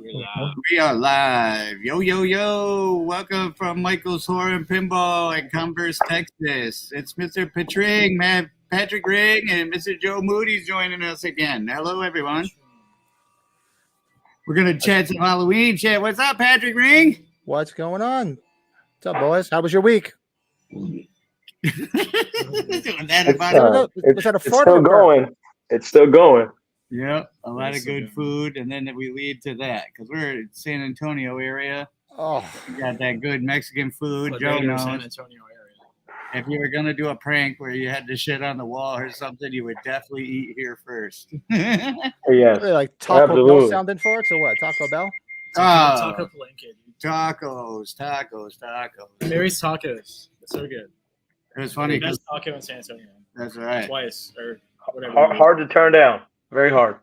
We are live. Yo, yo, yo. Welcome from Michael's Horror and Pinball in Converse, Texas. It's Mr. Patrick Ring and Mr. Joe Moody's joining us again. Hello, everyone. We're going to chat some Halloween chat. What's up, Patrick Ring? What's going on? What's up, boys? How was your week? It's still going. It's still going. Yep, a lot of good food, and then we lead to that because we're in San Antonio area. Oh, we got that good Mexican food. Well, Joe knows. San Antonio area. If you were gonna do a prank where you had to shit on the wall or something, you would definitely eat here first. Yes, like Taco absolutely. Bell sounding for it, or what? Taco Bell? Taco Palenque. Tacos. Mary's Tacos. It's so good. It was funny Best because taco in San Antonio. that's right. Twice or whatever. Hard to turn down. Very hard.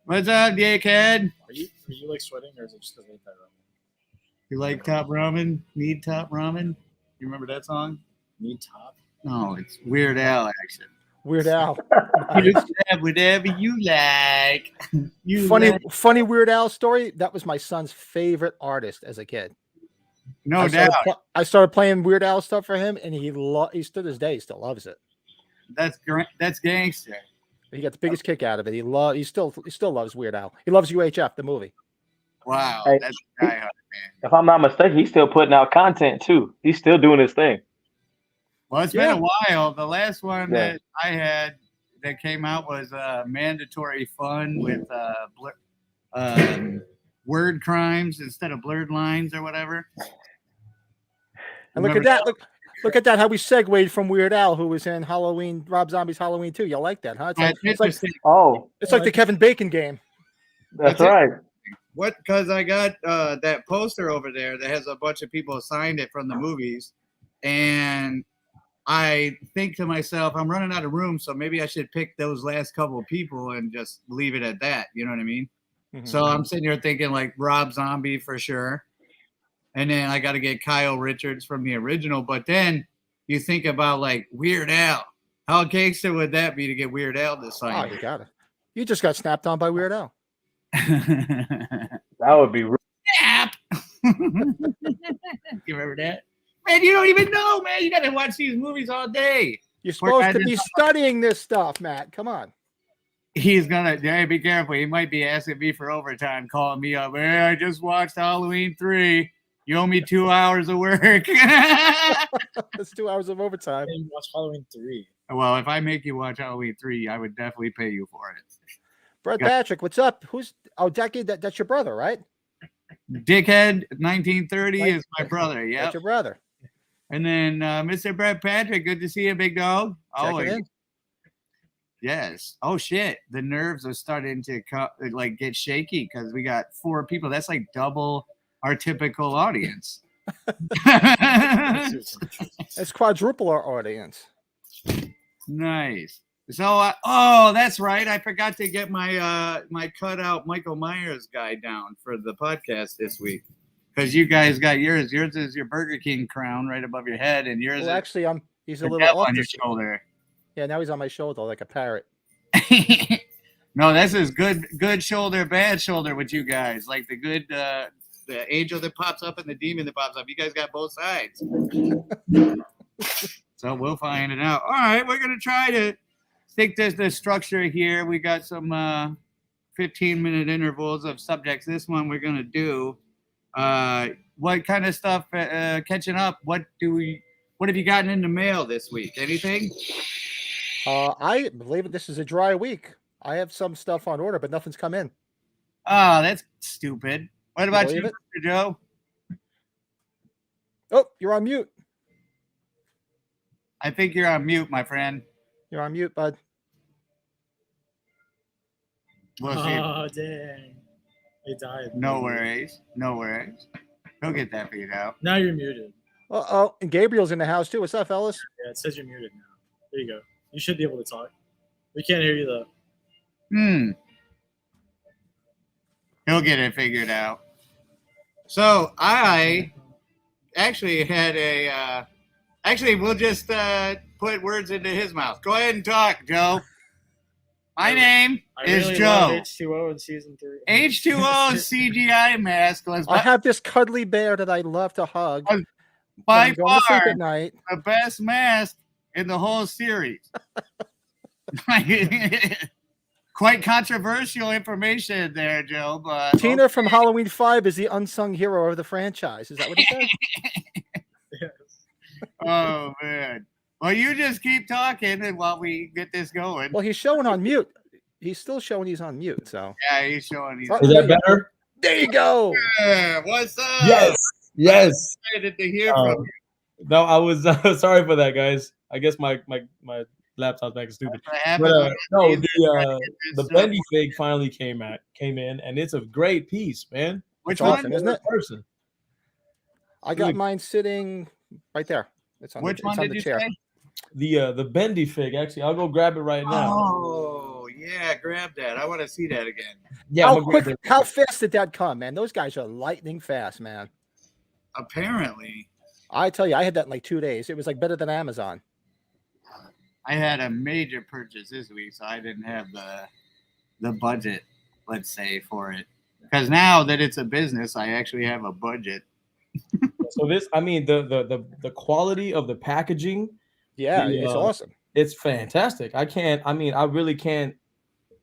What's up, dickhead? Are you like sweating, or is it just because I ate that ramen? You like top ramen? Need top ramen? You remember that song? Need top? No, it's Weird Al actually. Weird Al. You can have whatever you like. Funny Weird Al story. That was my son's favorite artist as a kid. No doubt. I started playing Weird Al stuff for him, and he to this day he still loves it. That's great. That's gangster. He got the biggest kick out of it. He still loves Weird Al. He loves UHF, the movie. Wow, Hey, that's a diehard, man. If I'm not mistaken, he's still putting out content too. He's still doing his thing. Well, it's been a while. The last one Yeah. that I had that came out was Mandatory Fun with word crimes instead of blurred lines or whatever. And look at that. Look at that. How we segued from Weird Al, who was in Halloween, Rob Zombie's Halloween 2. You like that, huh? It's like the Kevin Bacon game. That's right. What? Because I got that poster over there that has a bunch of people signed it from the movies, and I think to myself, I'm running out of room, so maybe I should pick those last couple of people and just leave it at that. You know what I mean? Mm-hmm. So I'm sitting here thinking like Rob Zombie for sure. And then I got to get Kyle Richards from the original. But then you think about like Weird Al. How gangster would that be to get Weird Al to sign? Oh, you got it. You just got snapped on by Weird Al. That would be snap. You remember that? Man, you don't even know, man. You got to watch these movies all day. You're supposed to be studying this stuff, Matt. Come on. He's gonna be careful. He might be asking me for overtime, calling me up. Hey, I just watched Halloween 3. You owe me 2 hours of work. That's 2 hours of overtime. You watch Halloween 3. Well, if I make you watch Halloween 3, I would definitely pay you for it. Brett Patrick, what's up? That's your brother, right? Dickhead 1930 is my brother. Yeah, that's your brother. And then Mr. Brett Patrick, good to see you, big dog. Always. Yes. Oh shit, the nerves are starting to get shaky because we got 4 people. That's like double our typical audience. It's quadruple our audience. Nice. So, that's right. I forgot to get my my cutout Michael Myers guy down for the podcast this week because you guys got yours. Yours is your Burger King crown right above your head, and yours. Well, actually, he's a little off on your shoulder. Yeah, now he's on my shoulder like a parrot. No, this is good shoulder, bad shoulder with you guys. Like the good, the angel that pops up and the demon that pops up. You guys got both sides. So we'll find it out. All right, we're gonna try to stick to the structure here. We got some 15-minute intervals of subjects. This one we're gonna do. What kind of stuff? Catching up. What have you gotten in the mail this week? Anything? I believe this is a dry week. I have some stuff on order, but nothing's come in. Oh, that's stupid. What about you, Mr. Joe? Oh, you're on mute. I think you're on mute, my friend. You're on mute, bud. We'll oh, dang. It died. No worries. Go get that figured out. Now you're muted. Oh, and Gabriel's in the house, too. What's up, fellas? Yeah, it says you're muted now. There you go. You should be able to talk. We can't hear you, though. He'll get it figured out. So I actually had a we'll just put words into his mouth. Go ahead and talk, Joe. My name is really Joe. love H2O in season 3. H2O CGI mask was I have this cuddly bear that I love to hug. by I'm going to sleep far at night. the best mask in the whole series. Quite controversial information there, Joe. But Tina from Halloween 5 is the unsung hero of the franchise. Is that what it says? Yes. Oh man. Well, you just keep talking and while we get this going. Well, he's showing on mute. He's still showing he's on mute. So Yeah, he's showing. Is that better? there you go. Yeah, what's up? Yes. Excited to hear from you. No, I was sorry for that, guys. I guess my laptop's back stupid. But, no, the Bendy fig finally came in, and it's a great piece, man. Which It's one? awesome, isn't it? Person. I got mine sitting right there. It's on Which the, one it's on did the you chair. say? The Bendy fig. Actually, I'll go grab it right now. Oh yeah, grab that. I want to see that again. Yeah. How fast did that come, man? Those guys are lightning fast, man. Apparently, I tell you, I had that in like 2 days. It was like better than Amazon. I had a major purchase this week, so I didn't have the budget, let's say, for it. Because now that it's a business, I actually have a budget. So this, I mean, the quality of the packaging. Yeah, it's awesome. It's fantastic. I really can't.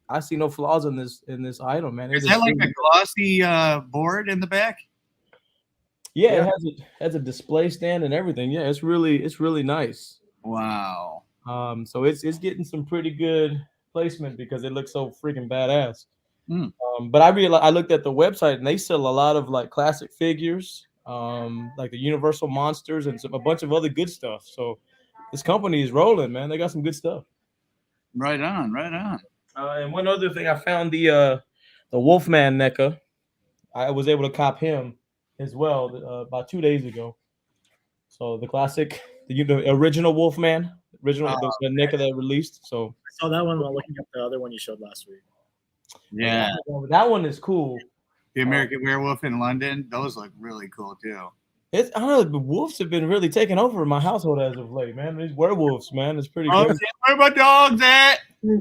I see no flaws in this item, man. Is that like a glossy board in the back? Yeah, it has a display stand and everything. Yeah, it's really nice. Wow. So it's getting some pretty good placement because it looks so freaking badass. But I looked at the website and they sell a lot of like classic figures, like the Universal Monsters and a bunch of other good stuff. So this company is rolling, man. They got some good stuff. Right on, right on. And one other thing, I found the Wolfman Mecca. I was able to cop him as well about 2 days ago. So the classic, the original Wolfman, the NECA that released. So I saw that one while looking up the other one you showed last week. Yeah. That one is cool. The American Werewolf in London, those look really cool too. I don't know, the wolves have been really taking over in my household as of late, man. These werewolves, man, it's pretty good. Where my dogs at? I'm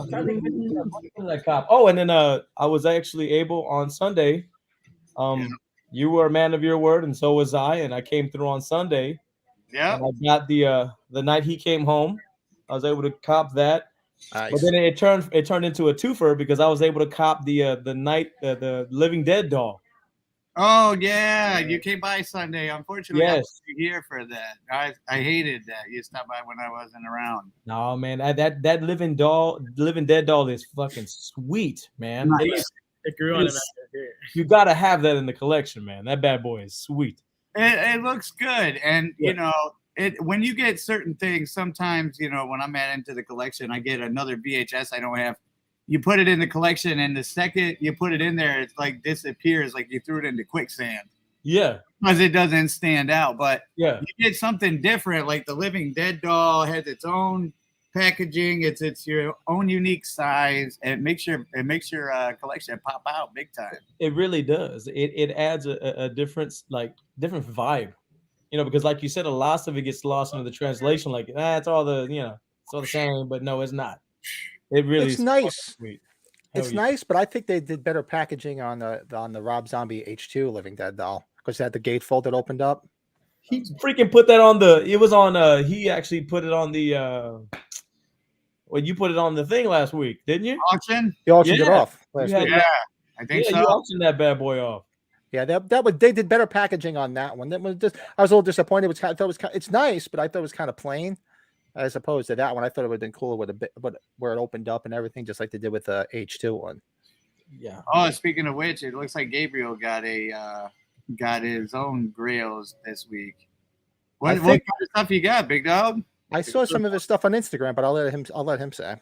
trying to think of that cop. Oh, and then I was actually able on Sunday. You were a man of your word, and so was I. And I came through on Sunday. Yeah. I got the night he came home. I was able to cop that. Nice. But then it turned into a twofer because I was able to cop the Living Dead doll. Oh yeah, you came by Sunday. Unfortunately, I Yes. wasn't here for that. I hated that you stopped by when I wasn't around. No, man, that Living Dead doll is fucking sweet, man. Nice. It grew on him after here. You gotta have that in the collection, man. That bad boy is sweet. It looks good, and Yeah. you know, when you get certain things, sometimes when I'm into the collection, I get another VHS I don't have. You put it in the collection, and the second you put it in there, it's like disappears, like you threw it into quicksand. Yeah, Because it doesn't stand out. But yeah. you get something different, like the Living Dead doll has its own packaging, it's your own unique size, and it makes your collection pop out big time. It really does. It adds a different vibe, because like you said, a lot of it gets lost into the translation. Like it's all it's all the same, but no, it's not. It really It's is nice. sweet. It's nice, but I think they did better packaging on the Rob Zombie H2 Living Dead doll because it had the gatefold that opened up. He freaking put that on he actually put it on the well, you put it on the thing last week, didn't you? Auction? He auctioned it Yeah. off last week. Yeah, I think so. You auctioned that bad boy off. Yeah, they did better packaging on that one. That was just I was a little disappointed. It's nice, but I thought it was kind of plain as opposed to that one. I thought it would have been cooler with a bit, but where it opened up and everything, just like they did with the H2 one. Yeah. Oh, speaking of which, it looks like Gabriel got his own grails this week. What kind of stuff you got, big dog? I saw some of his stuff on Instagram, but I'll let him say.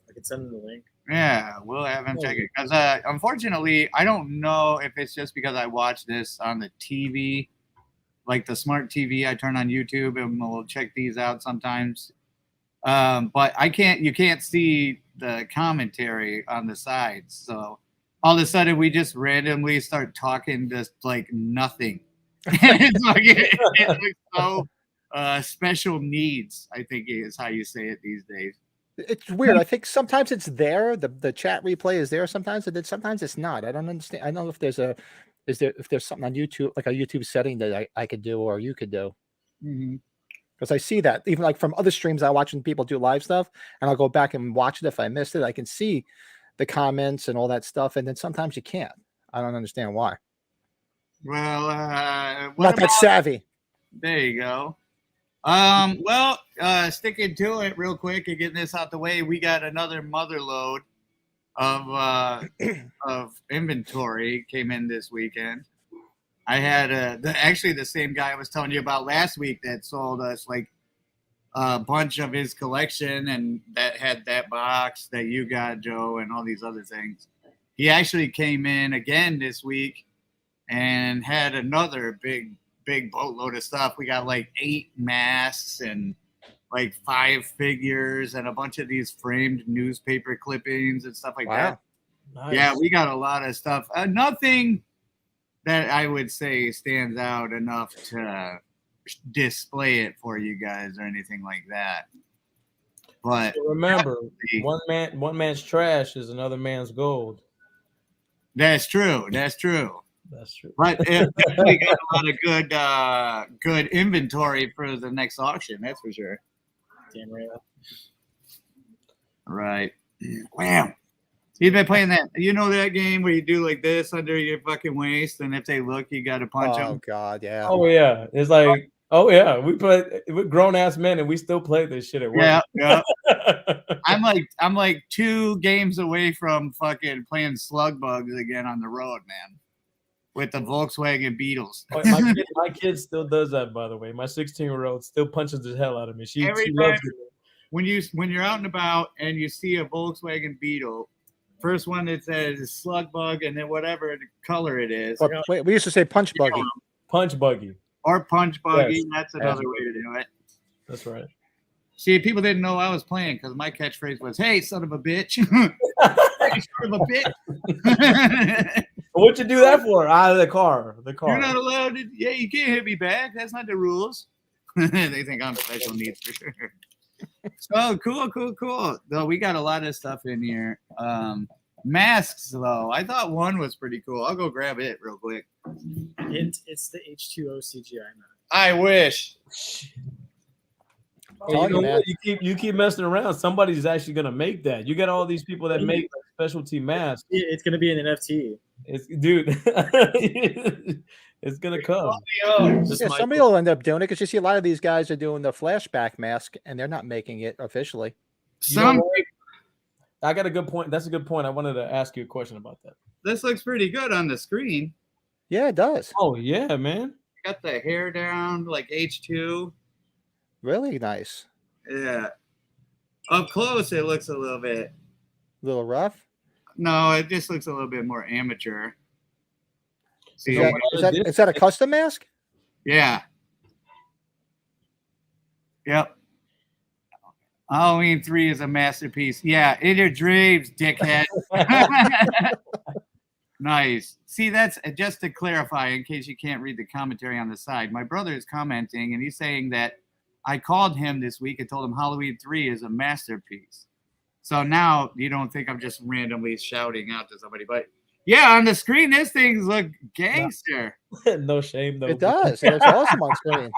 I can send him the link. Yeah, we'll have him check it. Because unfortunately, I don't know if it's just because I watch this on the TV, like the smart TV I turn on YouTube, and we'll check these out sometimes. But you can't see the commentary on the sides. So all of a sudden, we just randomly start talking just like nothing. It's like it looks so special needs, I think is how you say it these days. It's weird. I think sometimes it's there. The chat replay is there sometimes, and then sometimes it's not. I don't understand. I don't know if there's something on YouTube, like a YouTube setting that I could do or you could do. Because I see that even like from other streams I watch when people do live stuff, and I'll go back and watch it if I missed it. I can see the comments and all that stuff, and then sometimes you can't. I don't understand why. Well, Not that savvy. There you go. Sticking to it real quick and getting this out the way, we got another mother load of inventory came in this weekend. I had actually the same guy I was telling you about last week that sold us like a bunch of his collection, and that had that box that you got, Joe, and all these other things. He actually came in again this week and had another big boatload of stuff. We got like 8 masks and like 5 figures and a bunch of these framed newspaper clippings and stuff like that. Nice. Yeah, we got a lot of stuff. Nothing that I would say stands out enough to display it for you guys or anything like that. But So remember, one man's trash is another man's gold. that's true. That's true. That's true. But it definitely got a lot of good inventory for the next auction. That's for sure. Damn right. Right. Wow. You've been playing that. You know that game where you do like this under your fucking waist, and if they look, you got to punch Oh them. God, yeah. Oh yeah, it's like we play with grown ass men and we still play this shit at work. Yeah. I'm like 2 games away from fucking playing slug bugs again on the road, man. With the Volkswagen Beetles. My kid still does that, by the way. My 16-year-old still punches the hell out of me. She loves it. When you're out and about and you see a Volkswagen Beetle, first one that says slug bug, and then whatever the color it is. Wait, we used to say punch buggy. Punch buggy. Or punch buggy. Yes. That's another way to do it. That's right. See, people didn't know I was playing because my catchphrase was, "Hey, son of a bitch." Hey, son of a bitch. What'd you do that for? Out of the car. You're not allowed to. Yeah, you can't hit me back. That's not the rules. They think I'm special needs for sure. So cool. Though we got a lot of stuff in here. Masks, though. I thought one was pretty cool. I'll go grab it real quick. It's the H2O CGI mask. I wish. Hey, you keep messing around. Somebody's actually gonna make that. You got all these people that make like, specialty masks. It's gonna be an NFT. Dude, it's gonna come. Somebody will end up doing it because you see a lot of these guys are doing the flashback mask and they're not making it officially. I got a good point. That's a good point. I wanted to ask you a question about that. This looks pretty good on the screen. Yeah, it does. Oh yeah, man. Got the hair down like H2. Really nice. Yeah. Up close, it looks a little bit. Little rough. No, it just looks a little bit more amateur. See, is that a custom mask? Yeah. Yep. Halloween 3 is a masterpiece. Yeah, in your dreams, dickhead. Nice. See, that's just to clarify, in case you can't read the commentary on the side. My brother is commenting, and he's saying that I called him this week and told him Halloween 3 is a masterpiece. So now you don't think I'm just randomly shouting out to somebody, but yeah, on the screen, this thing look gangster. No shame, though. It does. It's awesome on screen.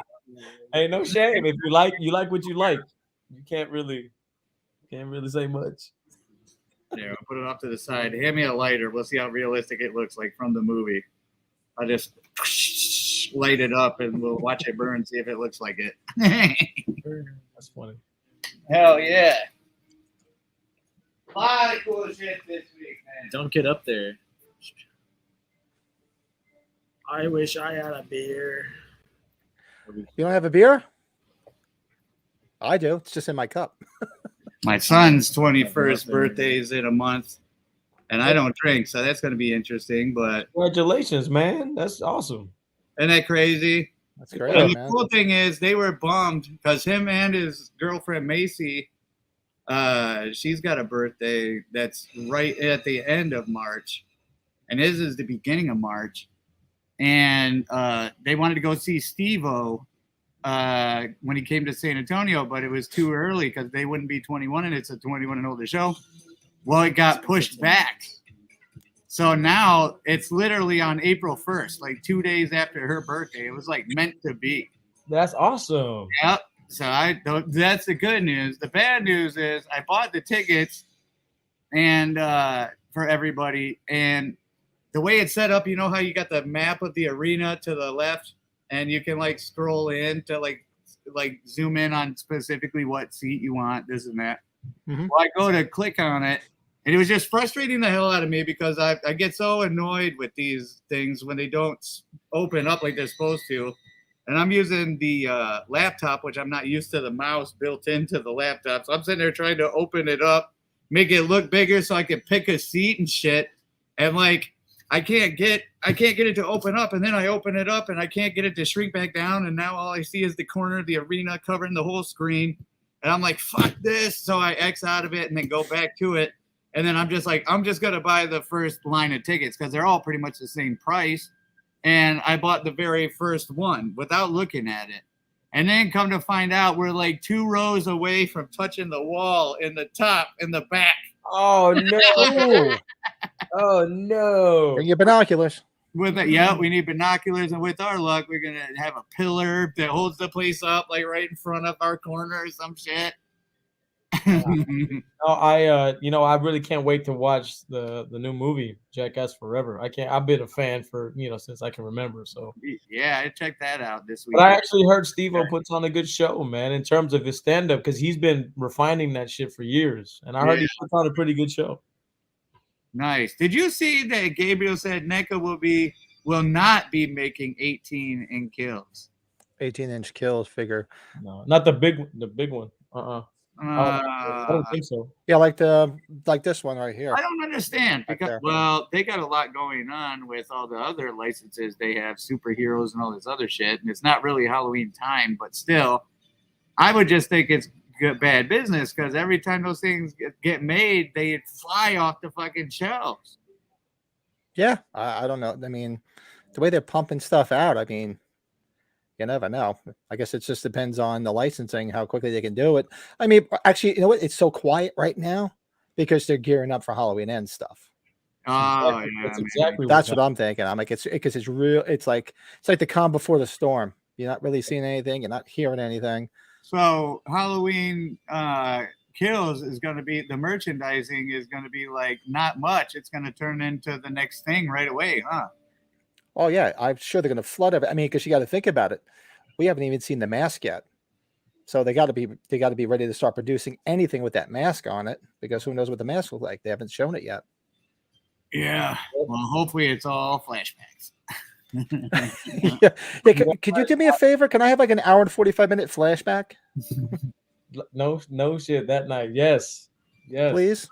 Hey, no shame. If you like what you like. You can't really say much. Yeah, we'll put it off to the side. Hand me a lighter. We'll see how realistic it looks like from the movie. I'll just light it up and we'll watch it burn, see if it looks like it. That's funny. Hell yeah. A lot of cool shit this week, man. Don't get up there. I wish I had a beer. You don't have a beer? I do. It's just in my cup. My son's 21st birthday is in a month, and I don't drink, so that's going to be interesting. But Congratulations, man. That's awesome. isn't that crazy? That's great, And the man. cool thing is they were bummed because him and his girlfriend Macy, she's got a birthday that's right at the end of March, and his is the beginning of March. And they wanted to go see Steve-O when he came to San Antonio, but it was too early because they wouldn't be 21 and it's a 21 and older show. Well, it got pushed back. So now it's literally on April 1st, like 2 days after her birthday. It was like meant to be. That's awesome. Yep. So that's the good news. The bad news is I bought the tickets and for everybody, and the way it's set up, you know how you got the map of the arena to the left, and you can like scroll in to like zoom in on specifically what seat you want, this and that. Mhm. Well, I go to click on it, and it was just frustrating the hell out of me because I get so annoyed with these things when they don't open up like they're supposed to. And I'm using the laptop, which I'm not used to the mouse built into the laptop. So I'm sitting there trying to open it up, make it look bigger so I can pick a seat and shit. And like, I can't get it to open up. And then I open it up and I can't get it to shrink back down. And now all I see is the corner of the arena covering the whole screen. And I'm like, fuck this. So I X out of it and then go back to it. And then I'm just like, I'm just going to buy the first line of tickets because they're all pretty much the same price. And I bought the very first one without looking at it. And then come to find out we're like 2 rows away from touching the wall in the top and the back. Oh no. Oh no. Bring your binoculars. With it, yeah, we need binoculars, and with our luck, we're gonna have a pillar that holds the place up, like right in front of our corner or some shit. No, I really can't wait to watch the new movie Jackass Forever. I've been a fan for since I can remember. So Yeah, I checked that out this week. but I actually heard Steve-O puts on a good show, man, in terms of his stand-up, because he's been refining that shit for years, and I heard he puts on a pretty good show. Nice. Did you see that Gabriel said NECA will not be making 18 in kills? 18-inch kills figure. No, not the big one. I don't think so. Yeah, like this one right here. I don't understand Right because there. well, they got a lot going on with all the other licenses. They have superheroes and all this other shit, and it's not really Halloween time, but still, I would just think it's good, bad business because every time those things get made, they fly off the fucking shelves. Yeah, I don't know. I mean, the way they're pumping stuff out, I mean, you never know. I guess it just depends on the licensing, how quickly they can do it. I mean, actually, you know what? It's so quiet right now because they're gearing up for Halloween End stuff. Oh, Exactly. yeah, That's man. exactly That's what I'm thinking. I'm like, it's because it's real. It's like the calm before the storm. You're not really seeing anything. You're not hearing anything. So Halloween kills is going to be, the merchandising is going to be like not much. It's going to turn into the next thing right away, huh? Oh yeah, I'm sure they're going to flood it. I mean, because you got to think about it. We haven't even seen the mask yet, so they got to be ready to start producing anything with that mask on it. Because who knows what the mask looks like? They haven't shown it yet. Yeah. Well, hopefully it's all flashbacks. Yeah. Could you do me a favor? Can I have like an hour and 45-minute flashback, No shit that night. Yes. please?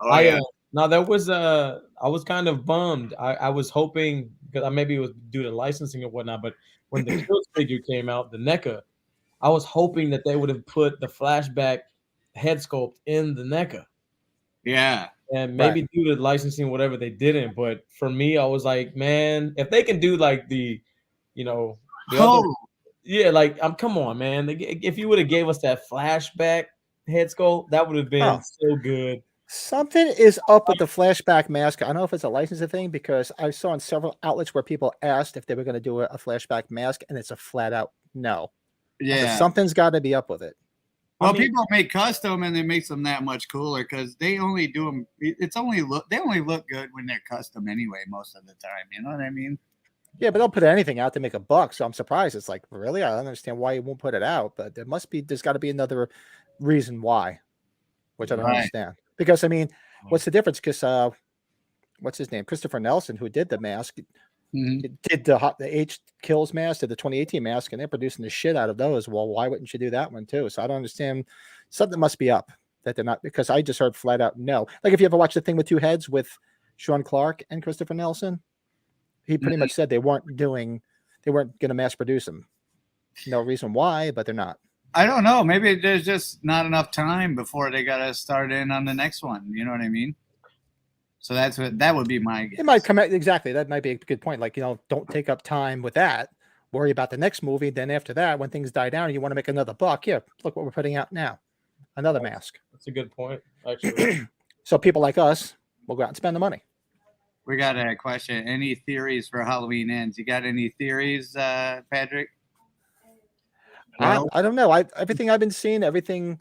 Oh, yeah. Now there was I was kind of bummed. I was hoping, because maybe it was due to licensing or whatnot, but when the Kills figure came out, the NECA, I was hoping that they would have put the flashback head sculpt in the NECA. Yeah. And maybe due to licensing, whatever, they didn't. But for me, I was like, man, if they can do like the other, yeah, like come on, man. If you would have gave us that flashback head sculpt, that would have been so good. Something is up with the flashback mask. I don't know if it's a licensing thing because I saw in several outlets where people asked if they were going to do a flashback mask, and it's a flat out no. Yeah. So something's got to be up with it. Well, people make custom and it makes them that much cooler because they only do them. They only look good when they're custom anyway, most of the time. You know what I mean? Yeah, but they'll put anything out to make a buck. So I'm surprised. It's like, really? I don't understand why you won't put it out, but there's got to be another reason why, which I don't understand. Because I mean, what's the difference? Because what's his name? Christopher Nelson, who did the mask, did the H Kills mask, did the 2018 mask, and they're producing the shit out of those. Well, why wouldn't you do that one too? So I don't understand. Something must be up that they're not, because I just heard flat out no. Like if you ever watched The Thing with Two Heads with Sean Clark and Christopher Nelson, he pretty much said they weren't going to mass produce them. No reason why, but they're not. I don't know. Maybe there's just not enough time before they got to start in on the next one. You know what I mean? So that would be my guess. It might come out exactly. That might be a good point. Like, don't take up time with that. worry about the next movie. Then after that, when things die down, you want to make another buck. Here, look what we're putting out now. Another mask. That's a good point, actually. So people like us will go out and spend the money. We got a question. Any theories for Halloween Ends? You got any theories, Patrick? I don't know. Everything I've been seeing, everything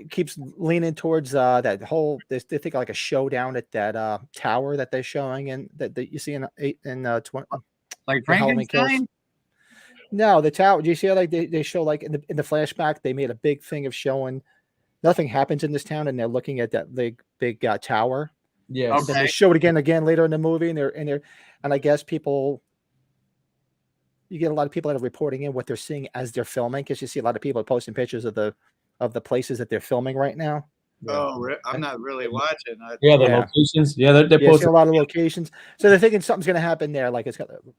keeps leaning towards that whole. They think like a showdown at that tower that they're showing, and that you see in 20. Like Halloween Kills. Frankenstein? No, the tower. Do you see how like they show like in the flashback? They made a big thing of showing nothing happens in this town, and they're looking at that big tower. Yeah. And then they show it again later in the movie, and I guess you get a lot of people that are reporting in what they're seeing as they're filming, because you see a lot of people posting pictures of the places that they're filming right now. Oh, I'm not really watching. Yeah, the locations. Yeah, they're See posting a lot of locations. So they're thinking something's going to happen there. Like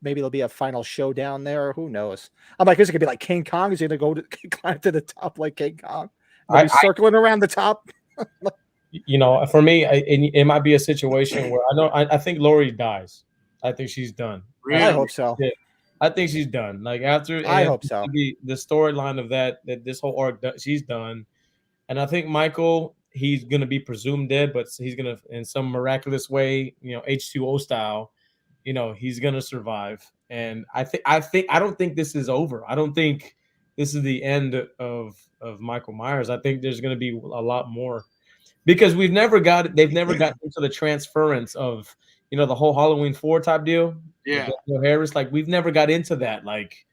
maybe there'll be a final showdown there. Or who knows? I'm like, is it going to be like King Kong? Is he going to go climb to the top like King Kong? Circling around the top. For me, it might be a situation where I think Lori dies. I think she's done. Really? I hope so. Yeah, I think she's done. Like after, I hope so. The storyline of that this whole arc, she's done, and I think Michael, he's gonna be presumed dead, but he's gonna, in some miraculous way, H2O style, he's gonna survive. And I don't think this is over. I don't think this is the end of Michael Myers. I think there's gonna be a lot more, because they've never got into the transference of the whole Halloween 4 type deal. Yeah. Harris, like we've never got into that, like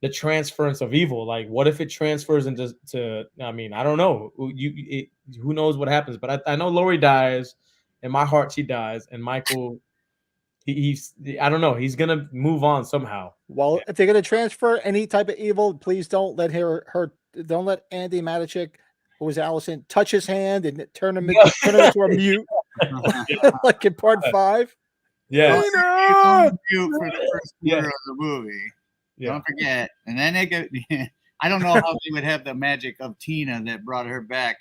the transference of evil. Like what if it transfers into I mean, I don't know. Who knows what happens, but I know Lori dies. In my heart, she dies, and Michael, he's I don't know. He's gonna move on somehow. Well, if they're gonna transfer any type of evil, please don't let don't let Andy Matichik, who was Allison, touch his hand and turn him into a mute, like in part 5. Yeah. Mute for the first quarter of the movie. Yeah. Don't forget. And then I don't know how they would have the magic of Tina that brought her back.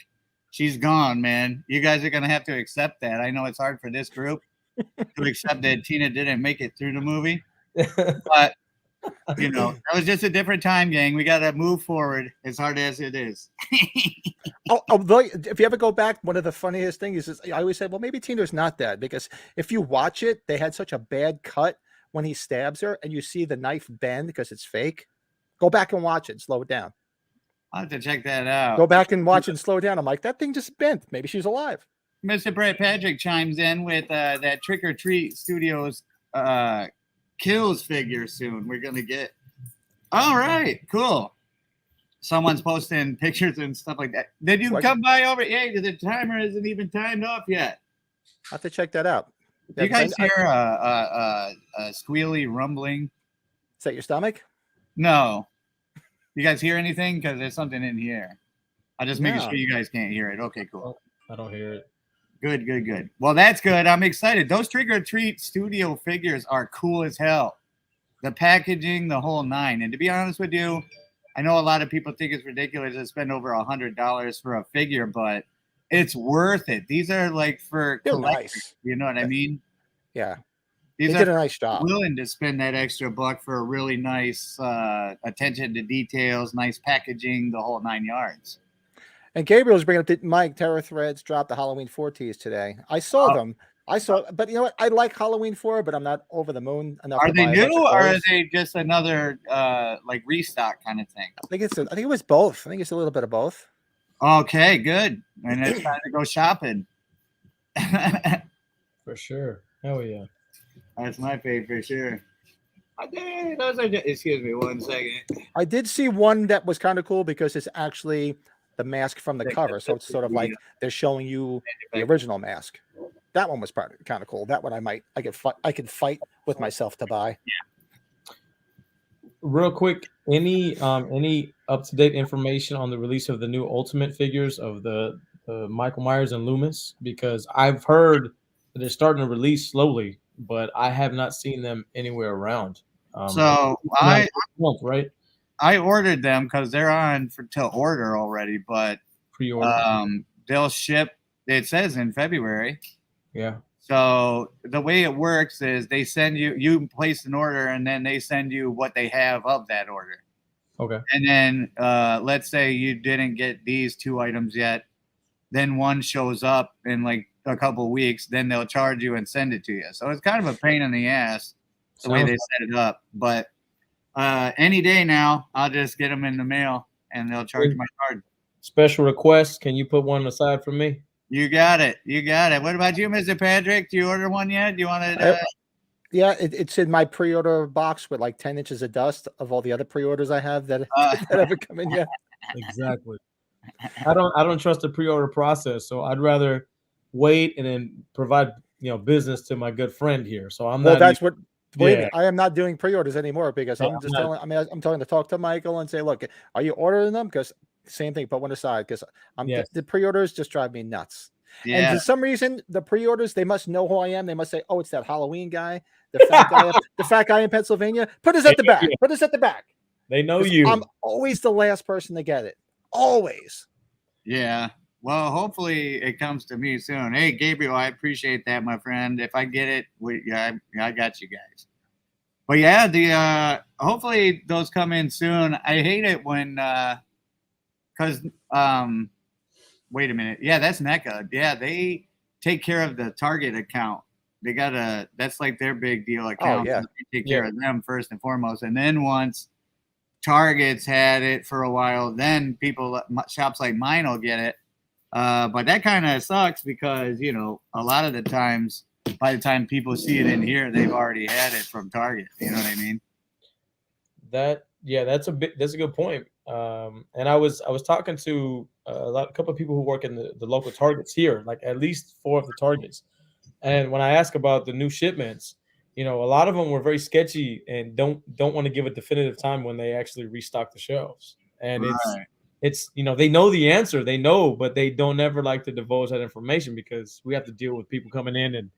She's gone, man. You guys are gonna have to accept that. I know it's hard for this group to accept that Tina didn't make it through the movie, but that was just a different time, gang. We got to move forward, as hard as it is. If you ever go back, one of the funniest things is I always say, well, maybe Tina's not dead, because if you watch it, they had such a bad cut when he stabs her, and you see the knife bend because it's fake. Go back and watch it. Slow it down. I'll have to check that out. Go back and watch it and slow it down. I'm like, that thing just bent. Maybe she's alive. Mr. Brett Patrick chimes in with that Trick or Treat Studios Kills figure soon. We're gonna get. All right, cool. Someone's posting pictures and stuff like that. Did you come by over? Yeah, the timer isn't even timed off yet. I have to check that out. Do you guys hear a squealy rumbling? Is that your stomach? No. You guys hear anything? Because there's something in here. I'm just making sure you guys can't hear it. Okay, cool. I don't hear it. Good. Well, that's good. I'm excited. Those Trick or Treat Studio figures are cool as hell. The packaging, the whole 9. And to be honest with you, I know a lot of people think it's ridiculous to spend over $100 for a figure, but it's worth it. These are like for collectors. Nice. You know what I mean? Yeah. These did a nice job. Willing to spend that extra buck for a really nice attention to details, nice packaging, the whole 9 yards. And Gabriel's bringing up that Mike Terror Threads dropped the Halloween 4 tees today. I saw them. But you know what? I like Halloween 4, but I'm not over the moon enough. Are they new, or are they just another like restock kind of thing? I think it was both. I think it's a little bit of both. Okay, good. And it's time to go shopping. For sure. Hell yeah. That's my favorite for sure. Excuse me 1 second. I did see one that was kind of cool because it's actually the mask from the cover. So it's sort of like they're showing you the original mask. That one was kind of cool. That one I could fight with myself to buy. Yeah. Real quick, any up-to-date information on the release of the new Ultimate figures of the Michael Myers and Loomis? Because I've heard that they're starting to release slowly, but I have not seen them anywhere around. I ordered them because they're on to order already, but pre-order. They'll ship. It says in February. Yeah. So the way it works is they send you place an order, and then they send you what they have of that order. Okay. And then let's say you didn't get these 2 items yet, then one shows up in like a couple of weeks, then they'll charge you and send it to you. So it's kind of a pain in the ass the way they set it up. But any day now, I'll just get them in the mail and they'll charge my card. Special request. Can you put one aside for me? You got it. You got it. What about you, Mr. Patrick? Do you order one yet? Do you want to? Yeah, it's in my pre-order box with like 10 inches of dust of all the other pre-orders I have that haven't come in yet. Exactly. I don't trust the pre-order process, so I'd rather wait and then provide business to my good friend here. So I'm well, not. That's what. Believe me, I am not doing pre-orders anymore because I'm just telling. I'm telling to talk to Michael and say, look, are you ordering them? Because same thing, put one aside because the pre-orders just drive me nuts. Yeah. And for some reason, the pre-orders, they must know who I am. They must say, oh, it's that Halloween guy, the fat guy in Pennsylvania. Put us at the back. Put us at the back. They know you. I'm always the last person to get it. Always. Yeah. Well, hopefully it comes to me soon. Hey, Gabriel, I appreciate that, my friend. If I get it, I got you guys. But yeah, hopefully those come in soon. I hate it when because wait a minute. Yeah, that's Mecca. Yeah, they take care of the Target account. They that's like their big deal account. Oh, yeah. So they take care of them first and foremost. And then once Target's had it for a while, then shops like mine will get it. But that kind of sucks because, a lot of the times, by the time people see it in here, they've already had it from Target. You know what I mean? That's a good point. And I was talking to a couple of people who work in the local Targets here, like at least 4 of the Targets. And when I ask about the new shipments, a lot of them were very sketchy and don't want to give a definitive time when they actually restock the shelves. And it's they know the answer, but they don't ever like to divulge that information because we have to deal with people coming in. And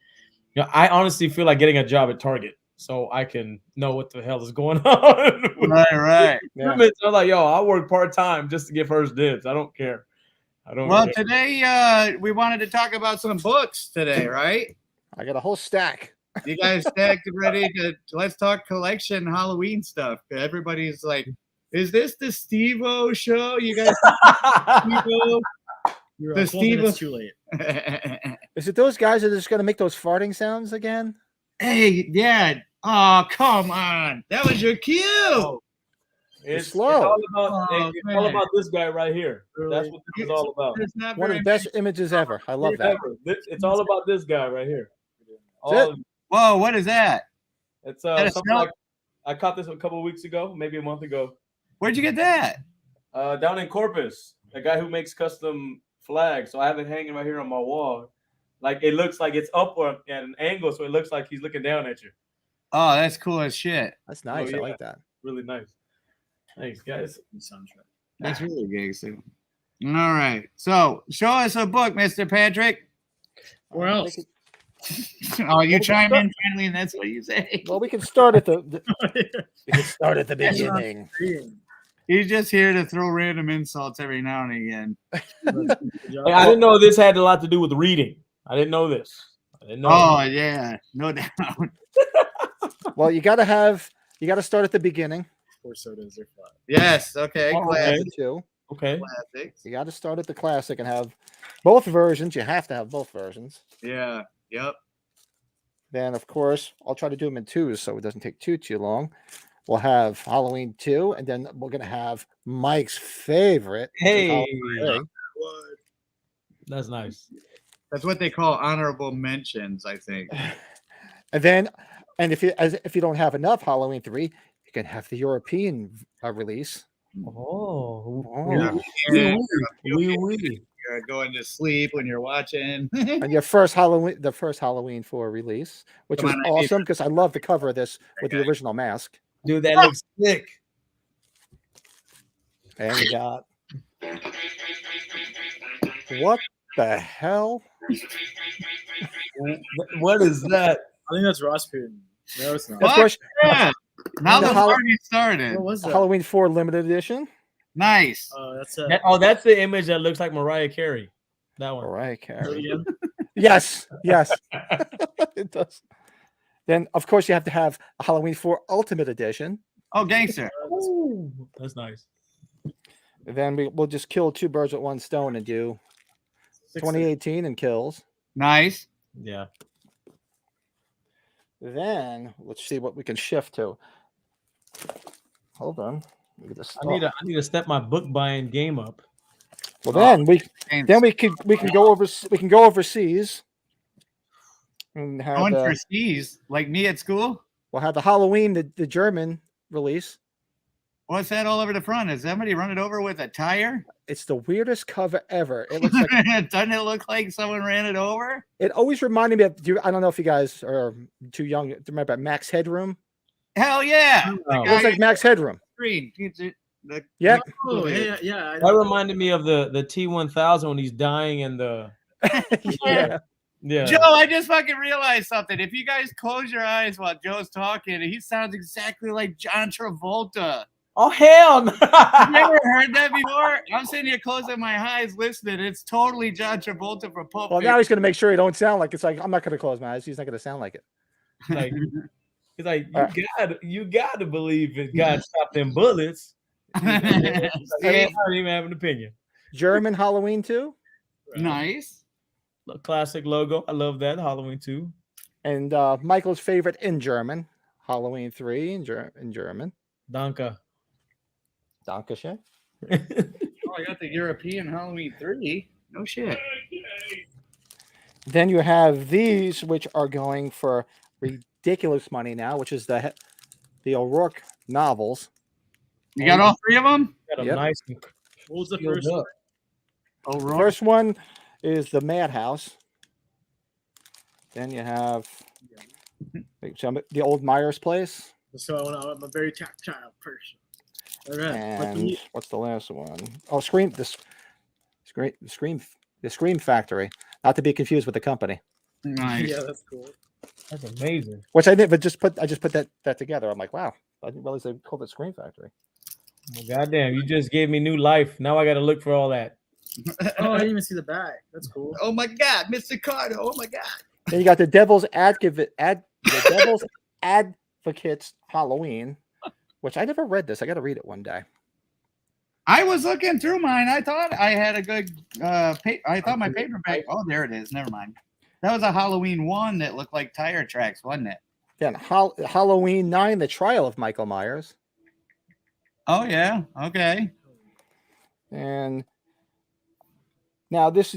I honestly feel like getting a job at Target so I can know what the hell is going on. Right. Yeah. I'm like, yo, I work part-time just to get first dibs. I don't care. Well, today we wanted to talk about some books today, right? I got a whole stack. You guys stacked ready to let's talk collection Halloween stuff. Everybody's like, is this the Steve-O show? You guys Steve-O? You're 12 minutes too late. Is it those guys that are just going to make those farting sounds again? Hey, yeah. Oh, come on. That was your cue. Oh, it's slow. It's all about this guy right here. Really? That's what this is all about. One of the best images ever. I love that. It's all about this guy right here. Whoa, what is that? It's something like I caught this a couple of weeks ago, maybe a month ago. Where'd you get that? Down in Corpus. A guy who makes custom flags. So I have it hanging right here on my wall. Like it looks like it's up at an angle, so it looks like he's looking down at you. Oh, that's cool as shit. That's nice. Oh, yeah. I like that. Really nice. Thanks, guys. That's really good. All right. So show us a book, Mr. Patrick. Where else? Oh, you chime in finally, and that's what you say. Well, we can start at the beginning. He's just here to throw random insults every now and again. I didn't know this had a lot to do with reading. I didn't know this. Yeah, no doubt. Well, you got to start at the beginning. 4 sodas are flat. Yes. Okay. Classic too. Okay. Classics. You got to start at the classic and have both versions. You have to have both versions. Yeah. Yep. Then, of course, I'll try to do them in 2s so it doesn't take too long. We'll have Halloween 2, and then we're going to have Mike's favorite. Hey. That's nice. That's what they call honorable mentions, I think. And if you don't have enough Halloween 3, you can have the European release. You're going to sleep when you're watching. And the first Halloween 4 release, which was awesome because I love the cover of this with the original mask. Dude, that looks sick. And we got what the hell? What is that? I think that's Rasputin. No, it's not. Of course, yeah. Now the party started. What was that? Halloween 4 limited edition. Nice. That's the image that looks like Mariah Carey. That one. Mariah Carey. Yes. It does. Then, of course, you have to have a Halloween 4 Ultimate Edition. Oh, gangster. Ooh, that's nice. Then we'll just kill two birds with one stone and do 2018 and kills. Nice. Yeah. Then let's see what we can shift to. Hold on. I need to step my book buying game up. Well, then we can go overseas and have Going for skis like me at school. we'll have the Halloween the German release. What's that all over the front? Is somebody running over with a tire? It's the weirdest cover ever. It looks like Doesn't it look like someone ran it over? it always reminded me of. I don't know if you guys are too young to remember Max Headroom. Hell yeah! Oh. It looks like Max Headroom. Screen. Yeah. Oh, yeah. That reminded me of the T1000 when he's dying in the Yeah. yeah. Joe, I just fucking realized something. If you guys close your eyes while Joe's talking, he sounds exactly like John Travolta. Oh hell no! You never heard that before? I'm sitting here closing my eyes listening. It's totally John Travolta from Pulp Well, now he's going to make sure he don't sound like it's like I'm not going to close my eyes. He's not going to sound like it. Like it's like All you gotta believe it. God stopped them bullets. I don't even have an opinion. German Halloween 2 Nice. Classic logo. I love that. Halloween 2. and Michael's favorite in German Halloween 3 in German. Danke. Dankeschön. Oh, I got the European Halloween 3. No shit. Then you have these, which are going for ridiculous money now, which is the O'Rourke novels. You got all three of them? Got a Yep. nice. What was the Filled first one? up. Oh, The right. first one is the Madhouse. Then you have the old Myers place. So I'm a very tactile person. All right. And what's the last one? Oh, Scream Factory. Not to be confused with the company. Nice. Yeah, that's cool. That's amazing. Which I did, but I just put that together. I'm like, wow, I didn't realize they called it Scream Factory. Well, goddamn, you just gave me new life. Now I got to look for all that. Oh, I didn't even see the bag. That's cool. Oh my God, Mr. Carter. Oh my God. Then you got the Devil's Advocates Halloween, which I never read this. I got to read it one day. I was looking through mine. I thought I had a good I thought my paperback. Oh, there it is. Never mind. That was a Halloween 1 that looked like tire tracks, wasn't it? Then Halloween 9, The Trial of Michael Myers. Oh yeah. Okay. And now there's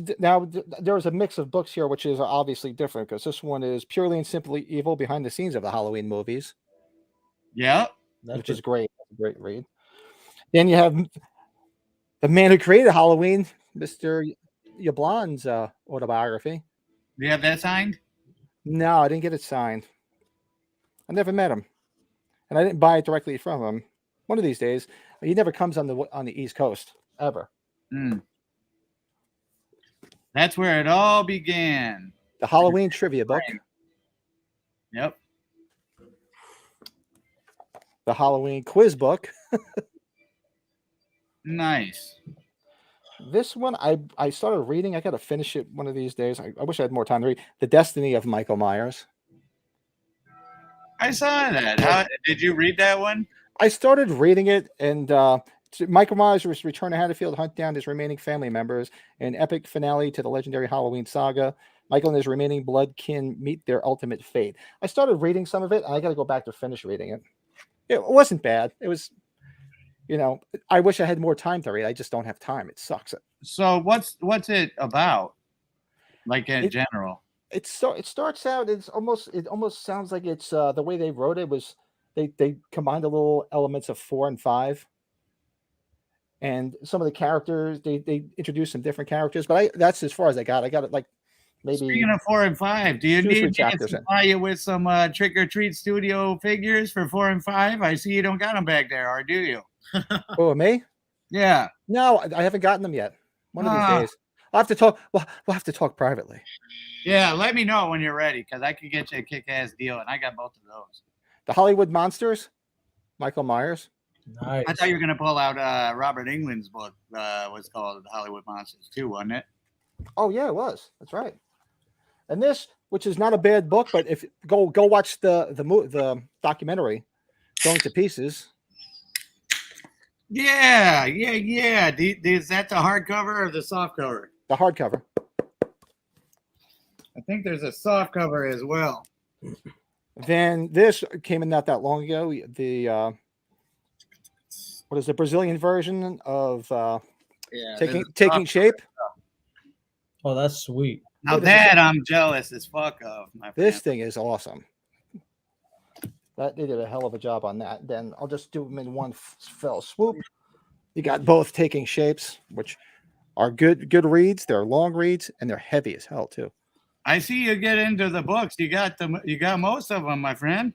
a mix of books here, which is obviously different because this one is purely and simply evil behind the scenes of the Halloween movies, Yep. which is great. A great read. Then you have the man who created Halloween, Mr. Yablon's autobiography. Do you have that signed? No, I didn't get it signed. I never met him, and I didn't buy it directly from him. One of these days, he never comes on the East Coast ever. Mm. That's where it all began. The Halloween trivia book, Yep. the Halloween quiz book. Nice. This one I started reading. I got to finish it one of these days. I wish I had more time to read. The Destiny of Michael Myers. I saw that. How, did you read that one? I started reading it, and Michael Myers' return to Haddonfield, hunt down his remaining family members. An epic finale to the legendary Halloween saga. Michael and his remaining blood kin meet their ultimate fate. I started reading some of it, and I got to go back to finish reading it. It wasn't bad. It was, I wish I had more time to read. I just don't have time. It sucks. So what's it about? Like in general? It starts out. It almost sounds like it's the way they wrote it was they combined a little elements of 4 and 5, and some of the characters they introduced some different characters. But that's as far as I got. I got it like maybe. Speaking of 4 and 5, do you 2 or 3 need me to chapters in. supply you with some Trick or Treat Studio figures for 4 and 5? I see you don't got them back there, or do you? Oh, me? Yeah. No, I haven't gotten them yet. One of Ah. these days, I'll have to talk. We'll have to talk privately. Yeah, let me know when you're ready, because I could get you a kick-ass deal, and I got both of those. The Hollywood Monsters, Michael Myers. Nice. I thought you were gonna pull out Robert Englund's book. Was called Hollywood Monsters too, wasn't it? Oh yeah, it was. That's right. And this, which is not a bad book, but if go watch the documentary, Going to Pieces. Yeah. Is that the hardcover or the soft cover? The hardcover. I think there's a soft cover as well. Then this came in not that long ago. The what is the Brazilian version of taking shape? Oh, that's sweet. Now that I'm jealous as fuck of. My This friend. thing is awesome. That they did a hell of a job on that. Then I'll just do them in one fell swoop. You got both Taking Shapes, which are good reads. They're long reads and they're heavy as hell too. I see you get into the books. You got most of them, my friend.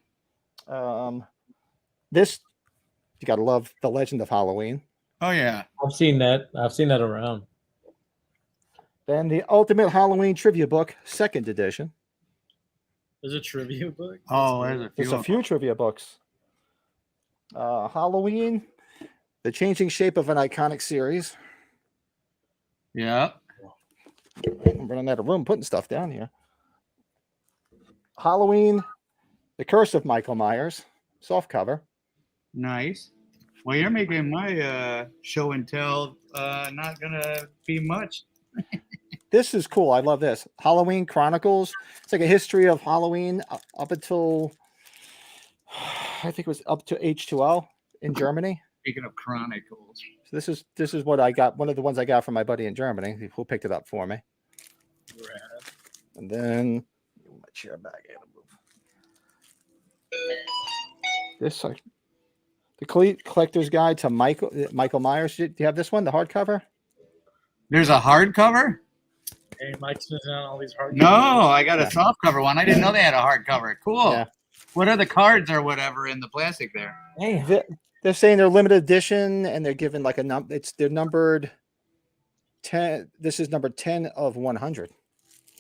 This you gotta love The Legend of Halloween. Oh yeah. I've seen that around. Then the Ultimate Halloween Trivia Book, 2nd edition. There's a trivia book. Oh, there's a few. There's a few trivia books. Halloween, The Changing Shape of an Iconic Series. Yeah. I'm running out of room putting stuff down here. Halloween, The Curse of Michael Myers, soft cover. Nice. Well, you're making my show and tell not gonna be much. This is cool. I love this. Halloween Chronicles. It's like a history of Halloween up until I think it was up to H2O in Germany. Speaking of Chronicles. So this is what I got. One of the ones I got from my buddy in Germany who picked it up for me. Rad. And then move my chair back. I gotta move. This the collector's guide to Michael Myers. Do you have this one, the hardcover? There's a hardcover? Hey, Mike's missing out on all these hard. No, I got a soft cover one. I didn't know they had a hardcover. Cool. Yeah. What are the cards or whatever in the plastic there? Hey, They're saying they're limited edition, and they're given like they're numbered 10. This is number 10 of 100.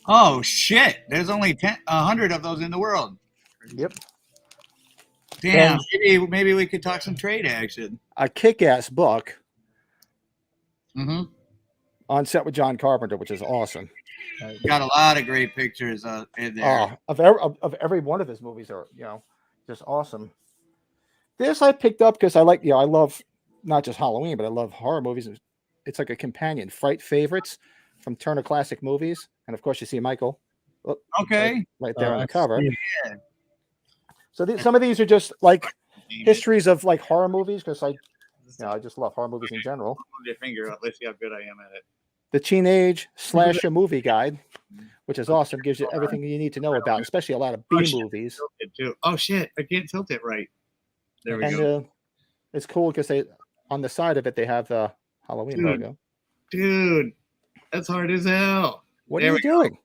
Oh shit! There's only 100 of those in the world. Yep. Damn. Maybe we could talk some trade action. A kick-ass book Mm-hmm. on set with John Carpenter, which is awesome. Got a lot of great pictures in there. Of every one of his movies are just awesome. This I picked up because I love not just Halloween, but I love horror movies. It's like a companion, Fright Favorites from Turner Classic Movies, and of course you see Michael. Okay. right there on the cover. Yeah. So some of these are just like histories of like horror movies because I just love horror movies in general. Hold your finger up. Let's see how good I am at it. The Teenage Slasher Movie Guide, which is awesome, gives you everything you need to know about, especially a lot of B movies. Too. Oh shit! I can't tilt it right. There we go. It's cool because on the side of it they have the Halloween logo. Dude, that's hard as hell. What There are we you doing?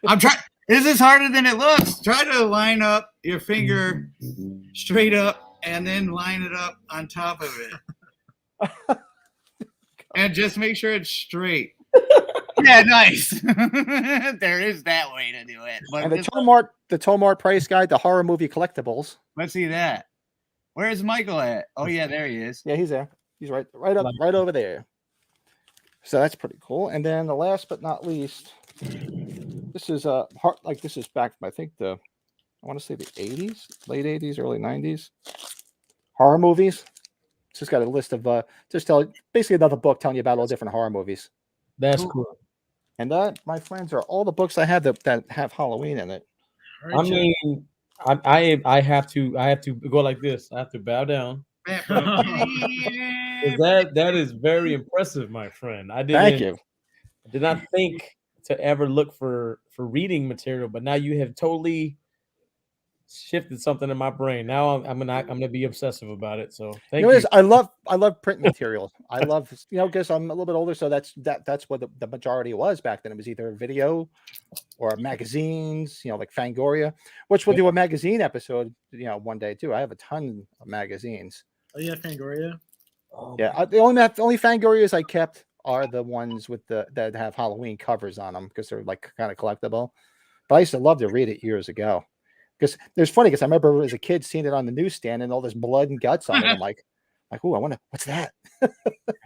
I'm trying. This is harder than it looks. Try to line up your finger straight up and then line it up on top of it. And just make sure it's straight. Yeah, nice. There is that way to do it. But And the Tomart Price Guide, the horror movie collectibles. let's see that. Where's Michael at? Oh yeah, there he is. Yeah, he's there. He's right right over there. So that's pretty cool. And then the last but not least, this is this is back from I want to say the 80s, late 80s, early 90s. Horror movies. It's just got a list of basically another book telling you about all different horror movies. that's cool. And that, my friends, are all the books I have that have Halloween in it. I mean, I have to go like this. I have to bow down. 'Cause that is very impressive, my friend. Thank you. I did not think to ever look for reading material, but now you have totally shifted something in my brain. Now I'm gonna be obsessive about it. So thank you. I love print material. I love because I'm a little bit older, so that's what the majority was back then. It was either video or magazines, like Fangoria, which we'll do a magazine episode, one day too. I have a ton of magazines. Oh yeah, Fangoria. Oh, Yeah, the only Fangorias I kept are the ones with that have Halloween covers on them because they're like kind of collectible. But I used to love to read it years ago. Because it's funny because I remember as a kid seeing it on the newsstand and all this blood and guts on it. I'm like, oh, I wonder what's that.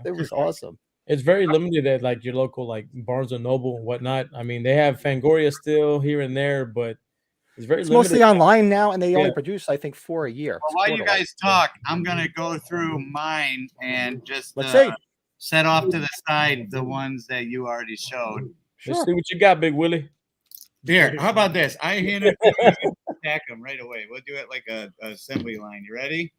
It was awesome. It's very limited at like your local like Barnes and Noble and whatnot. I mean, they have Fangoria still here and there, but it's very It's limited. mostly online now, and they only Yeah. produce, I think, 4 a year. Well, It's while you quarterly. guys talk, I'm gonna go through mine and just Let's see. set off to the side the ones that you already showed. Let's Sure. see what you got, Big Willie. Here, how about this? I hand it to you and attack them right away. We'll do it like a assembly line. You ready?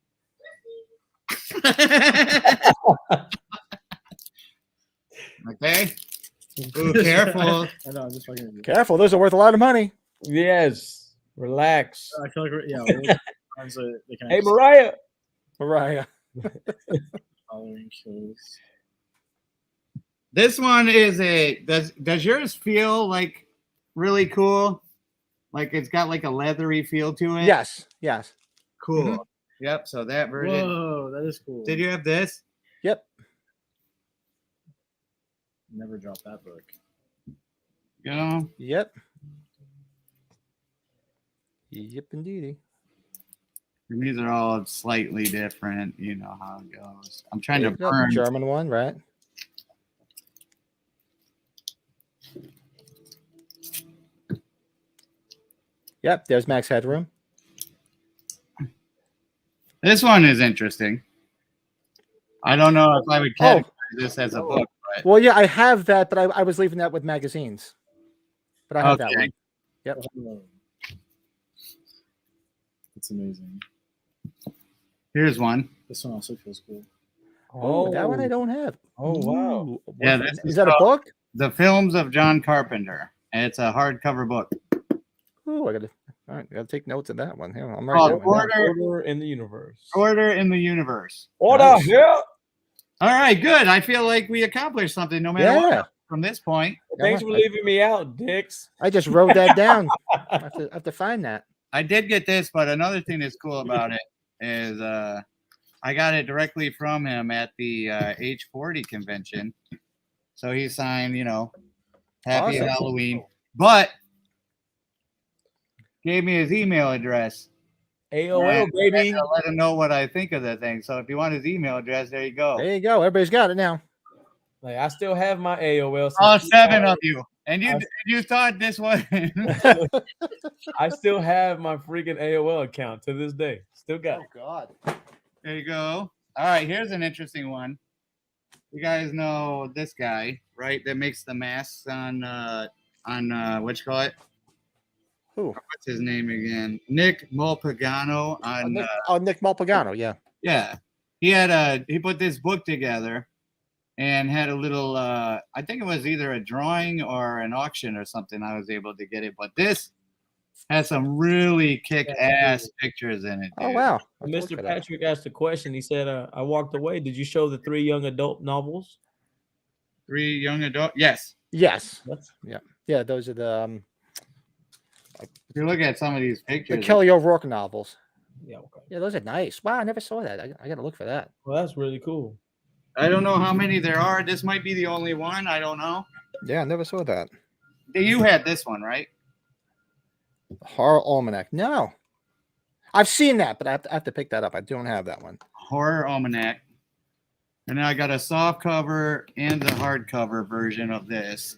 Okay. Ooh, careful. I know. I'm just fucking. Careful, those are worth a lot of money. Yes, relax. I feel like they can Hey, Mariah. Mariah. following kills. This one is does yours feel like really cool? Like it's got like a leathery feel to it? Yes, yes. Cool. Mhm. Yep. So that version. Whoa, that is cool. Did you have this? Yep. Never drop that book. You know? Yep. Yep, indeedy. And these are all slightly different. You know how it goes. I'm trying to Yep, burn. German one, right? Yep, there's Max Headroom. This one is interesting. I don't know if I would categorize this as a book, but Well, yeah, I have that, but I was leaving that with magazines. But I have that Okay. one. Yep. It's amazing. here's one. This one also feels cool. Oh, that one I don't have. Oh, wow. Ooh, Yeah, what- this is is that a called- book? The Films of John Carpenter. And it's a hardcover book. Oh, I gotta take notes of that one. Here, I'm Called writing that one down. Order in the universe. Order in the Universe. Order Nice. here. All right, good. I feel like we accomplished something no matter Yeah, what from this point. Thanks for leaving me out, dicks. I just wrote that down. I have to find that. I did get this, but another thing that's cool about it is I got it directly from him at the H40 convention. So he signed, Happy Awesome. Halloween, but gave me his email address. AOL, And I baby. had to let him know what I think of the thing. So if you want his email address, there you go. There you go. Everybody's got it now. Like, I still have my AOL. since All you 7 got of you. And you thought this was it. I still have my freaking AOL account to this day. Still got it. God. There you go. All right, here's an interesting one. You guys know this guy, right? That makes the masks on what you call it? Who? What's his name again? Nick Molpagano on Nick Malpagano. Yeah. yeah. He put this book together and had a little I think it was either a drawing or an auction or something. I was able to get it, but this has some really kick-ass pictures in it. Oh dude. wow. Mr. Patrick asked a question. He said, I walked away. Did you show the 3 young adult novels? 3 young adult. Yes. Yes. That's Yeah. Those are the If you look at some of these pictures, Kelly O'Rourke novels. yeah, okay. Yeah, those are nice. Wow, I never saw that. I got to look for that. Well, that's really cool. I don't know how many there are. This might be the only one. I don't know. Yeah, I never saw that. You had this one, right? Horror Almanac. No, I've seen that, but I have to pick that up. I don't have that one. Horror Almanac. And then I got a soft cover and the hardcover version of this.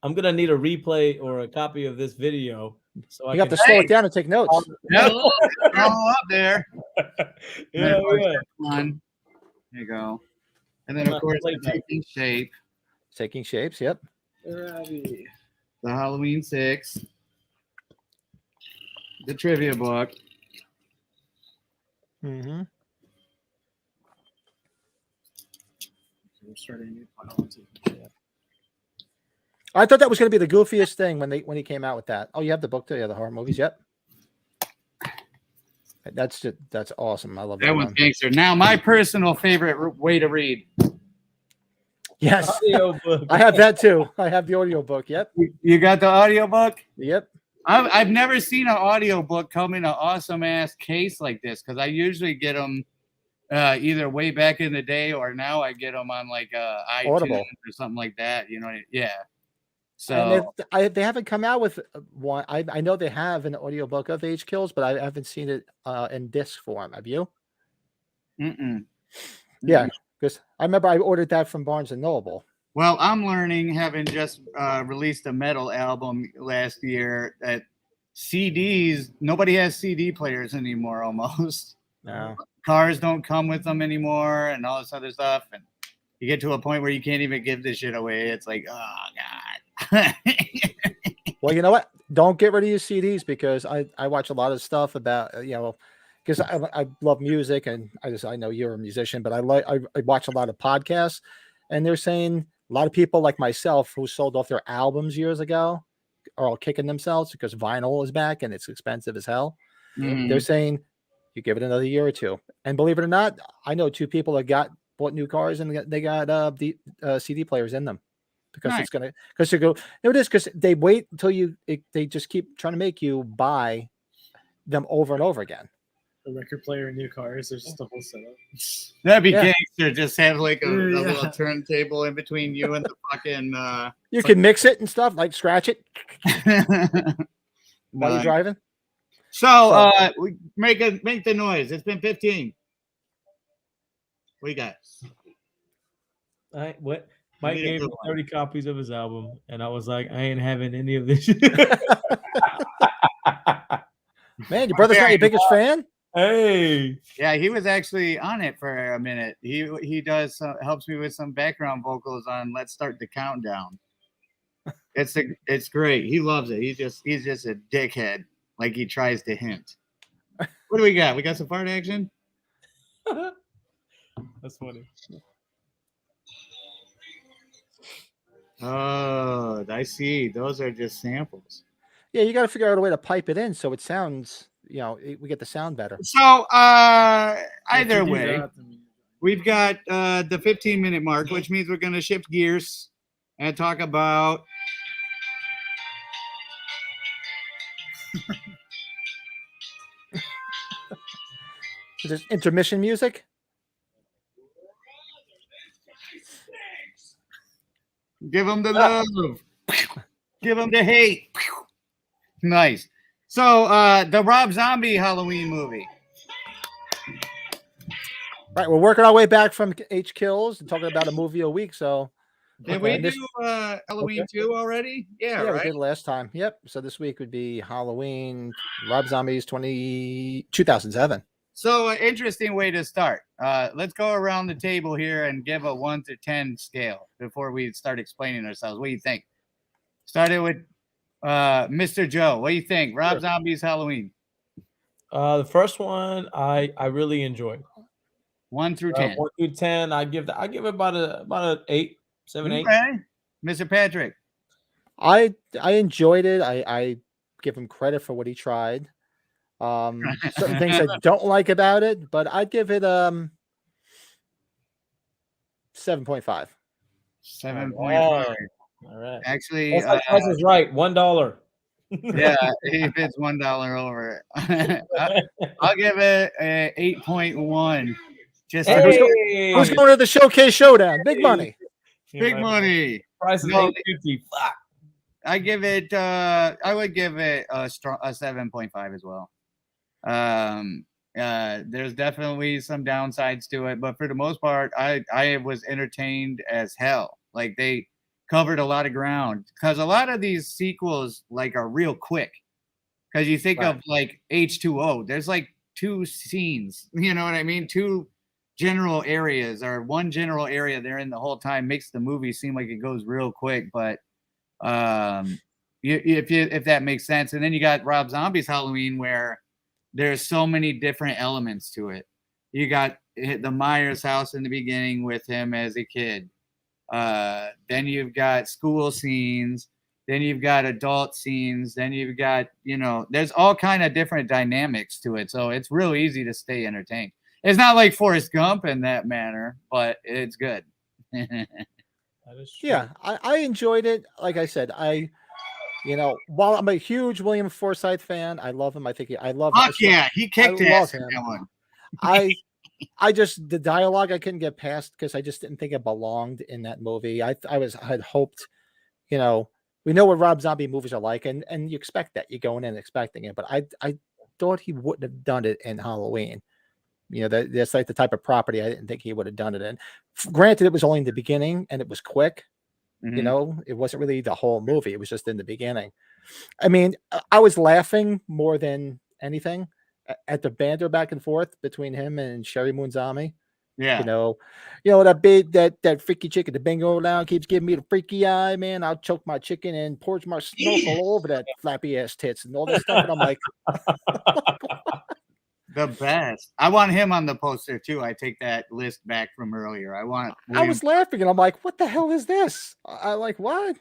I'm gonna need a replay or a copy of this video. So You have to slow it down and take notes. Yep. They're all up there. Yeah, yeah. One. There you go. And then, of course, the Taking Shape, Taking shapes. Yep. the Halloween 6, the trivia book. Mm-hmm. We're starting. I thought that was going to be the goofiest thing when he came out with that. Oh, you have the book too? Yeah, the horror movies. Yep. That's awesome. I love that. That one's gangster. Now, my personal favorite way to read. Yes, Audiobook. I have that too. I have the audio book. Yep. You got the audiobook? Yep. I've never seen an audiobook come in an awesome ass case like this because I usually get them either way back in the day or now I get them on like iTunes Audible. or something like that. You know, yeah. And So they haven't come out with one. I know they have an audiobook of Age Kills, but I haven't seen it in disc form. Have you? mm-mm. Yeah, because I remember I ordered that from Barnes and Noble. Well, I'm learning, having just released a metal album last year, that CDs, nobody has CD players anymore almost. No. Cars don't come with them anymore and all this other stuff. And you get to a point where you can't even give this shit away. It's like, oh, God. Well, you know what? Don't get rid of your CDs, because I watch a lot of stuff about, because I love music, and I know you're a musician, but I watch a lot of podcasts, and they're saying a lot of people like myself who sold off their albums years ago are all kicking themselves because vinyl is back and it's expensive as hell. Mhm. They're saying you give it another year or two. And believe it or not, I know 2 people that bought new cars and they got the CD players in them, because Nice. it's gonna no, it is, because they wait until they just keep trying to make you buy them over and over again. A record player and new cars. There's just a whole setup. That'd be Yeah. gangster. Just have like a Yeah. little turntable in between you and the fucking. You can mix it and stuff, like scratch it while you're Nice. driving. So, we make the noise. It's been 15. What you got? What? Mike need a gave me good one. 30 copies of his album, and I was like, I ain't having any of this. Man, your brother's not your biggest fan? Hey, Yeah, he was actually on it for a minute. He does helps me with some background vocals on "Let's Start the Countdown." It's great. He loves it. He's just a dickhead. Like he tries to hint. What do we got? We got some fart action. that's funny. Oh, I see. Those are just samples. Yeah, you got to figure out a way to pipe it in so it sounds, we get the sound better. So, If either you do way, that, then we've got the 15-minute mark, which means we're going to shift gears and talk about Is this intermission music? give them the love, give them the hate. Nice. So, the Rob Zombie Halloween movie. Right, we're working our way back from H Kills and talking about a movie a week. So Did we and this- do Halloween 2 already? Yeah, we right. did last time. Yep. So this week would be Halloween, Rob Zombie's 2007. So, an interesting way to start. Let's go around the table here and give a 1 to 10 scale before we start explaining ourselves. What do you think? Started with Mr. Joe. What do you think? Rob Sure. Zombie's Halloween. The first one I really enjoyed. 1 through 10. 1 through 10, I give it about a 8, 7, 8. Okay. Mr. Patrick. I enjoyed it. I give him credit for what he tried. Certain things I don't like about it, but I'd give it 7.5. 7.5. All right. Actually, Price is right. $1. yeah, he fits $1 over it. I'll give it a 8.1. Just Hey. Who's going to the Showcase Showdown? Big money. big money. Price is No. $8.50. Fuck. I give it. I would give it a 7.5 as well. There's definitely some downsides to it, but for the most part, I was entertained as hell. Like they covered a lot of ground, because a lot of these sequels like are real quick. Because you think Right. of like H2O, there's like 2 scenes. You know what I mean? 2 general areas, or 1 general area they're in the whole time, makes the movie seem like it goes real quick. But if that makes sense. And then you got Rob Zombie's Halloween, where there's so many different elements to it. You got the Myers house in the beginning with him as a kid. Then you've got school scenes. Then you've got adult scenes. Then you've got, there's all kind of different dynamics to it. So it's real easy to stay entertained. It's not like Forrest Gump in that manner, but it's good. That is true. Yeah, I enjoyed it. Like I said, while I'm a huge William Forsythe fan, I love him. I think I love. Fuck yeah, he kicked I ass love in him. that one. I just, the dialogue I couldn't get past because I just didn't think it belonged in that movie. I had hoped, we we know what Rob Zombie movies are like, and you expect that. You're going in expecting it, but I thought he wouldn't have done it in Halloween. You know, that's like the type of property I didn't think he would have done it in. Granted, it was only in the beginning and it was quick. You know, it wasn't really the whole movie. It was just in the beginning. I mean, I was laughing more than anything at the banter back and forth between him and Sherry Moonzami. Yeah. You know that freaky chicken, the bingo now keeps giving me the freaky eye, man. I'll choke my chicken and pour my snorkel all over that flappy ass tits and all this stuff. And I'm like, the best. I want him on the poster too. I take that list back from earlier. I was laughing and I'm like, what the hell is this? I like, what?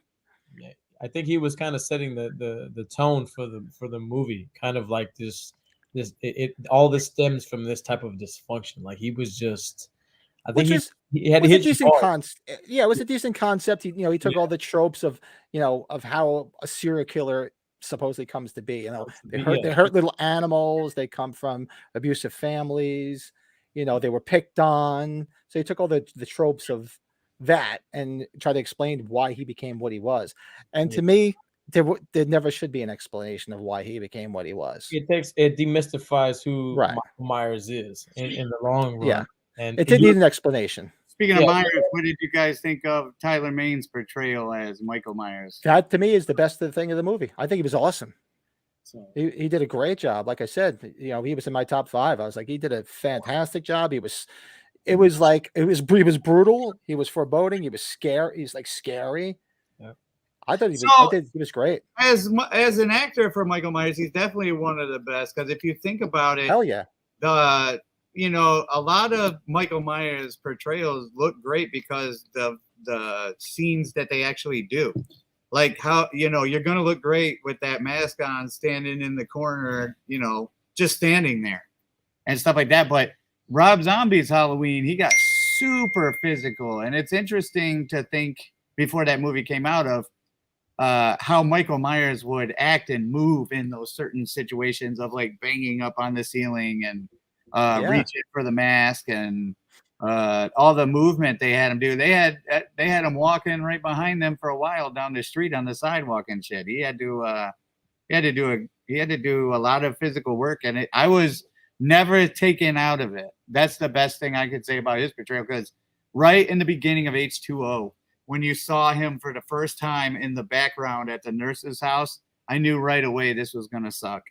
Yeah, I think he was kind of setting the tone for the movie, kind of like this all this stems from this type of dysfunction. Like he was just, I think he had to hit decent concept. Yeah, it was a decent concept. He took all the tropes of of how a serial killer supposedly comes to be. They hurt little animals. They come from abusive families. They were picked on. So he took all the tropes of that and tried to explain why he became what he was. And to me, there never should be an explanation of why he became what he was. It demystifies who Michael Myers is in the long run. Yeah, and it did need an explanation. Speaking of Myers, what did you guys think of Tyler Mayne's portrayal as Michael Myers? That to me is the best thing of the movie. I think he was awesome. He did a great job. Like I said, he was in my top 5. I was like, he did a fantastic job. It was brutal. He was foreboding. He was scary. He's like scary. Yeah. I thought he was great. As an actor for Michael Myers, he's definitely one of the best. Because if you think about it, hell yeah, a lot of Michael Myers portrayals look great because the scenes that they actually do, like how you're gonna look great with that mask on, standing in the corner, just standing there and stuff like that. But Rob Zombie's Halloween, he got super physical, and it's interesting to think before that movie came out of how Michael Myers would act and move in those certain situations of like banging up on the ceiling and reaching for the mask and all the movement they had him do. They had him walking right behind them for a while down the street on the sidewalk and shit. He had to do a lot of physical work, and I was never taken out of it. That's the best thing I could say about his portrayal, because right in the beginning of H2O, when you saw him for the first time in the background at the nurse's house, I knew right away this was gonna suck.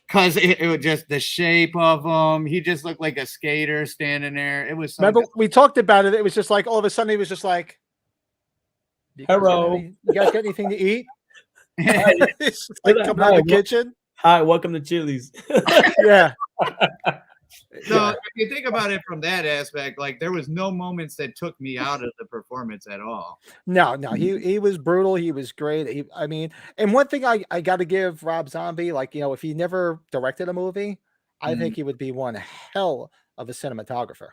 Because it was just the shape of him. He just looked like a skater standing there. It was. Remember, we talked about it. It was just like all of a sudden he was just like, "Hello, you guys got anything to eat?" It's like coming out of the kitchen. Hi, welcome to Chili's. Yeah. So if you think about it from that aspect, like there was no moments that took me out of the performance at all. No, he was brutal. He was great. And one thing I got to give Rob Zombie, like, if he never directed a movie, I think he would be one hell of a cinematographer.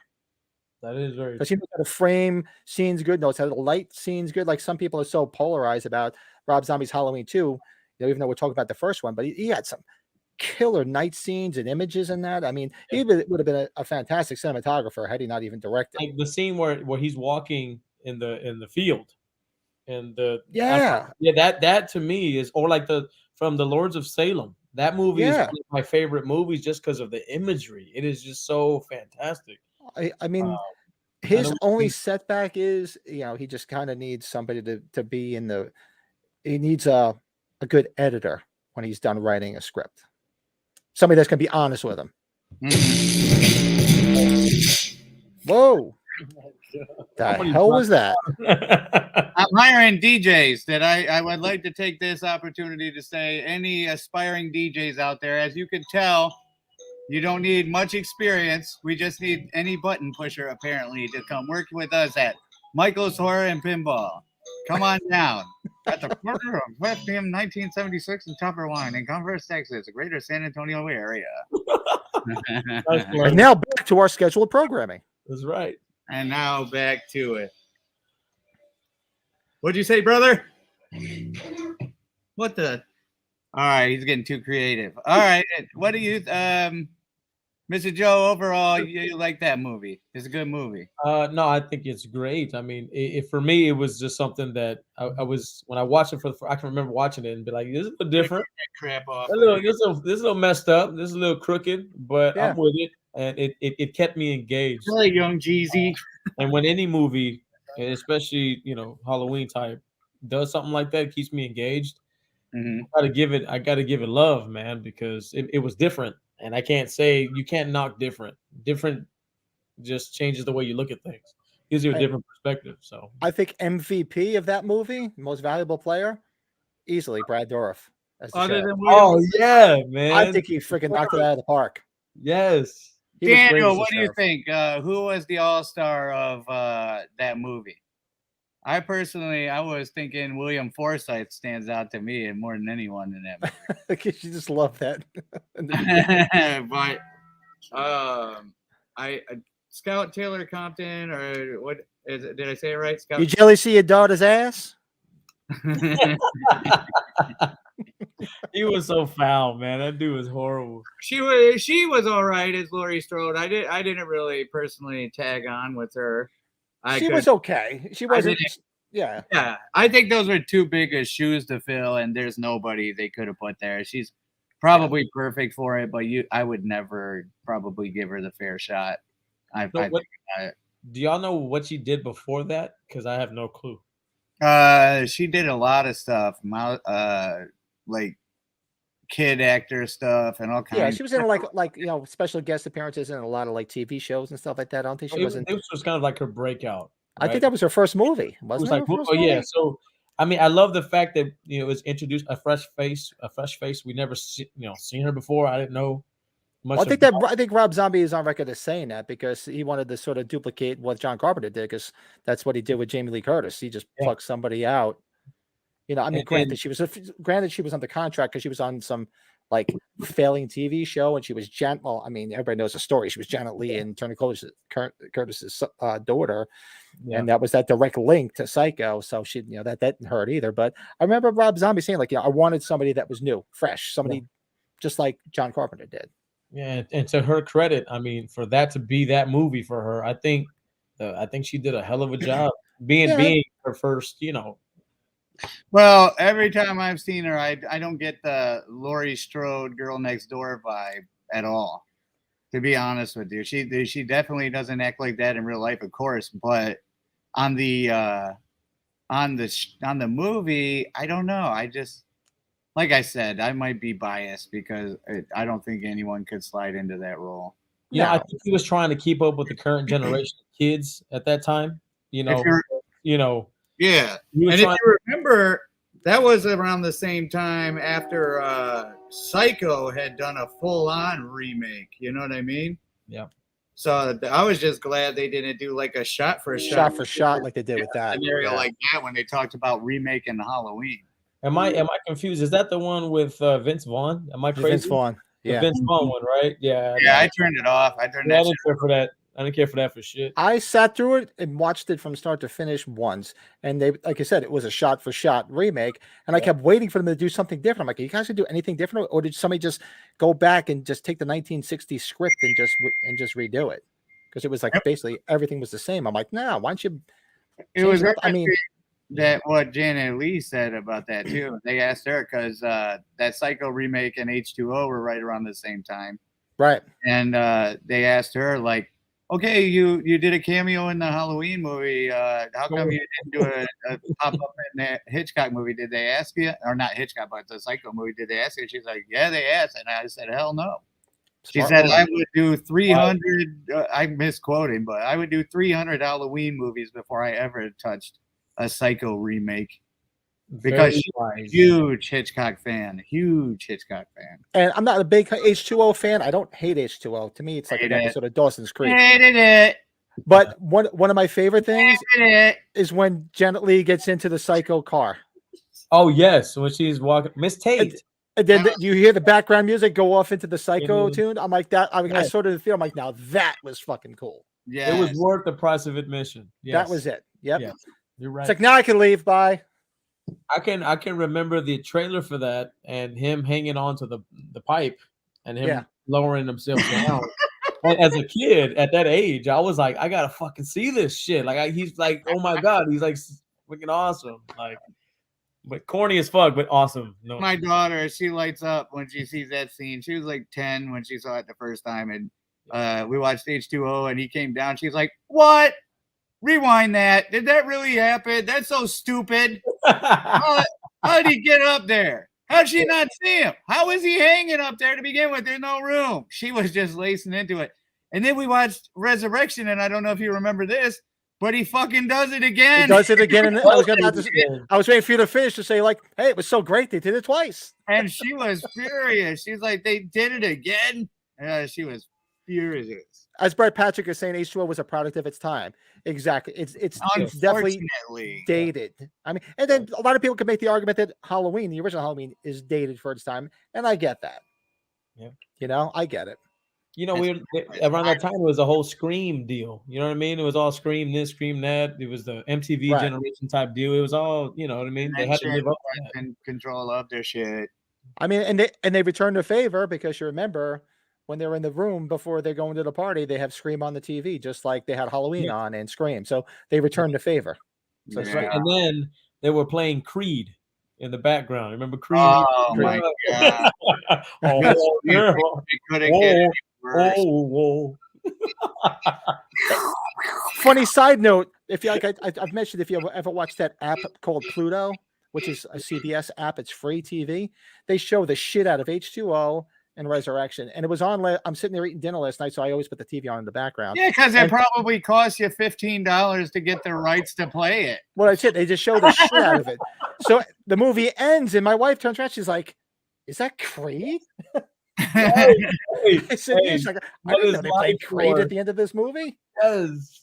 That is very, because he knows how to frame scenes good, knows how to light scenes good. Like some people are so polarized about Rob Zombie's Halloween 2, even though we're talking about the first one, but he had some killer night scenes and images in that. I mean, he would have been a fantastic cinematographer had he not even directed. Like the scene where he's walking in the field, and that to me is, or like from the Lords of Salem. That movie is one of my favorite movies just because of the imagery. It is just so fantastic. I mean, his only setback is, he just kind of needs somebody to be in the. He needs a good editor when he's done writing a script. Somebody that's going to be honest with him. Whoa. The hell was that? I'm hiring DJs that I would like to take this opportunity to say, any aspiring DJs out there, as you can tell, you don't need much experience. We just need any button pusher, apparently, to come work with us at Michael's Horror and Pinball. Come on down. At the corner of West PM 1976 and Tupper Wine in Converse, Texas, the greater San Antonio area. And now back to our scheduled programming. That's right. And now back to it. What'd you say, brother? What the? All right, he's getting too creative. All right, what do you Mr. Joe, overall, you like that movie? It's a good movie. No, I think it's great. I mean, for me, it was just something that I was when I watched it I can remember watching it and be like, this is a little different. Crap off. This is a little messed up. This is a little crooked, but Yeah. I'm with it, and it kept me engaged. Really young Jeezy. And when any movie, and especially Halloween type, does something like that, it keeps me engaged. Mhm. I gotta give it love, man, because it was different, and I can't say you can't knock different. Different just changes the way you look at things, gives you a different perspective. So I think MVP of that movie, most valuable player, easily Brad Dourif as the Other sheriff. than William, oh yeah, man. I think he freaking knocked it out of the park. Yes. He was great as Daniel, the what do you sheriff. think? Who was the all-star of that movie? I was thinking William Forsythe stands out to me and more than anyone in that movie. You just love that. In the beginning. But I Scout Taylor Compton, or what is it? Did I say it right? Scout. You jelly see your daughter's ass? He was so foul, man. That dude was horrible. She was all right as Laurie Strode. I didn't really personally tag on with her. She was okay. She wasn't. Yeah. Yeah, I think those were too big of shoes to fill, and there's nobody they could have put there. She's probably perfect for it, but I would never probably give her the fair shot. Do y'all know what she did before that? Because I have no clue. She did a lot of stuff, like kid actor stuff and all kinds. Yeah, she was in like special guest appearances in a lot of like TV shows and stuff like that. I don't think she wasn't. It was kind of like her breakout. I think that was her first movie. Wasn't it? Yeah. So I mean, I love the fact that it was introduced a fresh face. We never seen her before. I didn't know much. Well, I think Rob Zombie is on record as saying that because he wanted to sort of duplicate what John Carpenter did, because that's what he did with Jamie Lee Curtis. He just plucked somebody out. I mean, granted, she was under contract because she was on some like failing TV show, and she was Well, I mean, everybody knows the story. She was Janet Leigh and Tony Curtis's daughter, and that was that direct link to Psycho. So she, that didn't hurt either. But I remember Rob Zombie saying, like, I wanted somebody that was new, fresh, somebody just like John Carpenter did. Yeah, and to her credit, I mean, for that to be that movie for her, I think she did a hell of a job being her first, Well, every time I've seen her, I don't get the Laurie Strode Girl Next Door vibe at all. To be honest with you, she definitely doesn't act like that in real life, of course. But on the movie, I don't know. I just, like I said, I might be biased because I don't think anyone could slide into that role. Yeah, I think he was trying to keep up with the current generation of kids at that time. Yeah. And if you remember, that was around the same time after Psycho had done a full-on remake. You know what I mean? Yeah. So I was just glad they didn't do like a shot for shot like they did with that scenario like that when they talked about remaking Halloween. Am I confused? Is that the one with Vince Vaughn? Am I crazy? Vince Vaughn. Yeah. The Vince Vaughn one, right? Yeah. Yeah, I turned it off. I didn't care for that. I didn't care for that for shit. I sat through it and watched it from start to finish once. And they, like I said, it was a shot for shot remake. And I kept waiting for them to do something different. I'm like, are you guys gonna do anything different? Or did somebody just go back and just take the 1960s script and just redo it? Because it was like basically everything was the same. I'm like, nah, why don't you? It was, I mean, that what Janet Leigh said about that too. They asked her because that Psycho remake and H2O were right around the same time. Right. And they asked her, like, okay, you did a cameo in the Halloween movie. How come you didn't do a pop up in that Hitchcock movie? Did they ask you? Or not Hitchcock, but the Psycho movie. Did they ask you? She's like, yeah, they asked. And I said, hell no. She said, I would do 300. I'm misquoting, but I would do 300 Halloween movies before I ever touched a Psycho remake. Because she's a huge Hitchcock fan. And I'm not a big H2O fan. I don't hate H2O. To me, it's like an episode of Dawson's Creek. Hated it. But one of my favorite things is when Janet Leigh gets into the Psycho car. Oh, yes. When she's walking. Miss Tate. And then you hear the background music go off into the Psycho tune. I'm like that. I sort of feel like, now that was fucking cool. Yeah, it was worth the price of admission. Yes. That was it. Yep. Yes. You're right. It's like, now I can leave. Bye. I can remember the trailer for that and him hanging on to the pipe and him lowering himself down. And as a kid at that age, I was like, I gotta fucking see this shit. Like he's like, oh my god, he's like freaking awesome. Like, but corny as fuck, but awesome. No, My daughter, she lights up when she sees that scene. She was like 10 when she saw it the first time, and we watched H2O, and he came down. She's like, "What? Rewind that. Did that really happen? That's so stupid. How did he get up there? How'd she not see him? How was he hanging up there to begin with? There's no room." She was just lacing into it. And then we watched Resurrection, and I don't know if you remember this, but he fucking does it again. He does it again, and I was waiting for you to finish to say, like, hey, it was so great they did it twice. And she was furious. She's like, they did it again. She was furious. As Brett Patrick is saying, H2O was a product of its time. Exactly. It's definitely dated. I mean, and then a lot of people can make the argument that Halloween, the original Halloween, is dated for its time, and I get that. Yeah. You know, I get it. You know, around that time it was a whole Scream deal. You know what I mean? It was all Scream this, Scream that. It was the MTV generation type deal. It was all, you know what I mean? They had to live up to that. And control of their shit. I mean, and they returned the favor because you remember when they were in the room before they go into the party, they have Scream on the TV, just like they had Halloween on and Scream. So they returned the favor. So and then they were playing Creed in the background. Remember Creed? Oh my god! Funny side note: if you like, I've mentioned if you ever watched that app called Pluto, which is a CBS app, it's free TV. They show the shit out of H2O and Resurrection, and it was on. I'm sitting there eating dinner last night, so I always put the TV on in the background. Yeah, because it probably cost you $15 to get the rights to play it. Well, that's it. They just show the shit out of it. So the movie ends, and my wife turns around. She's like, "Is that Creed?" I said, "Yes." Like, I didn't know they played Creed at the end of this movie. Yes.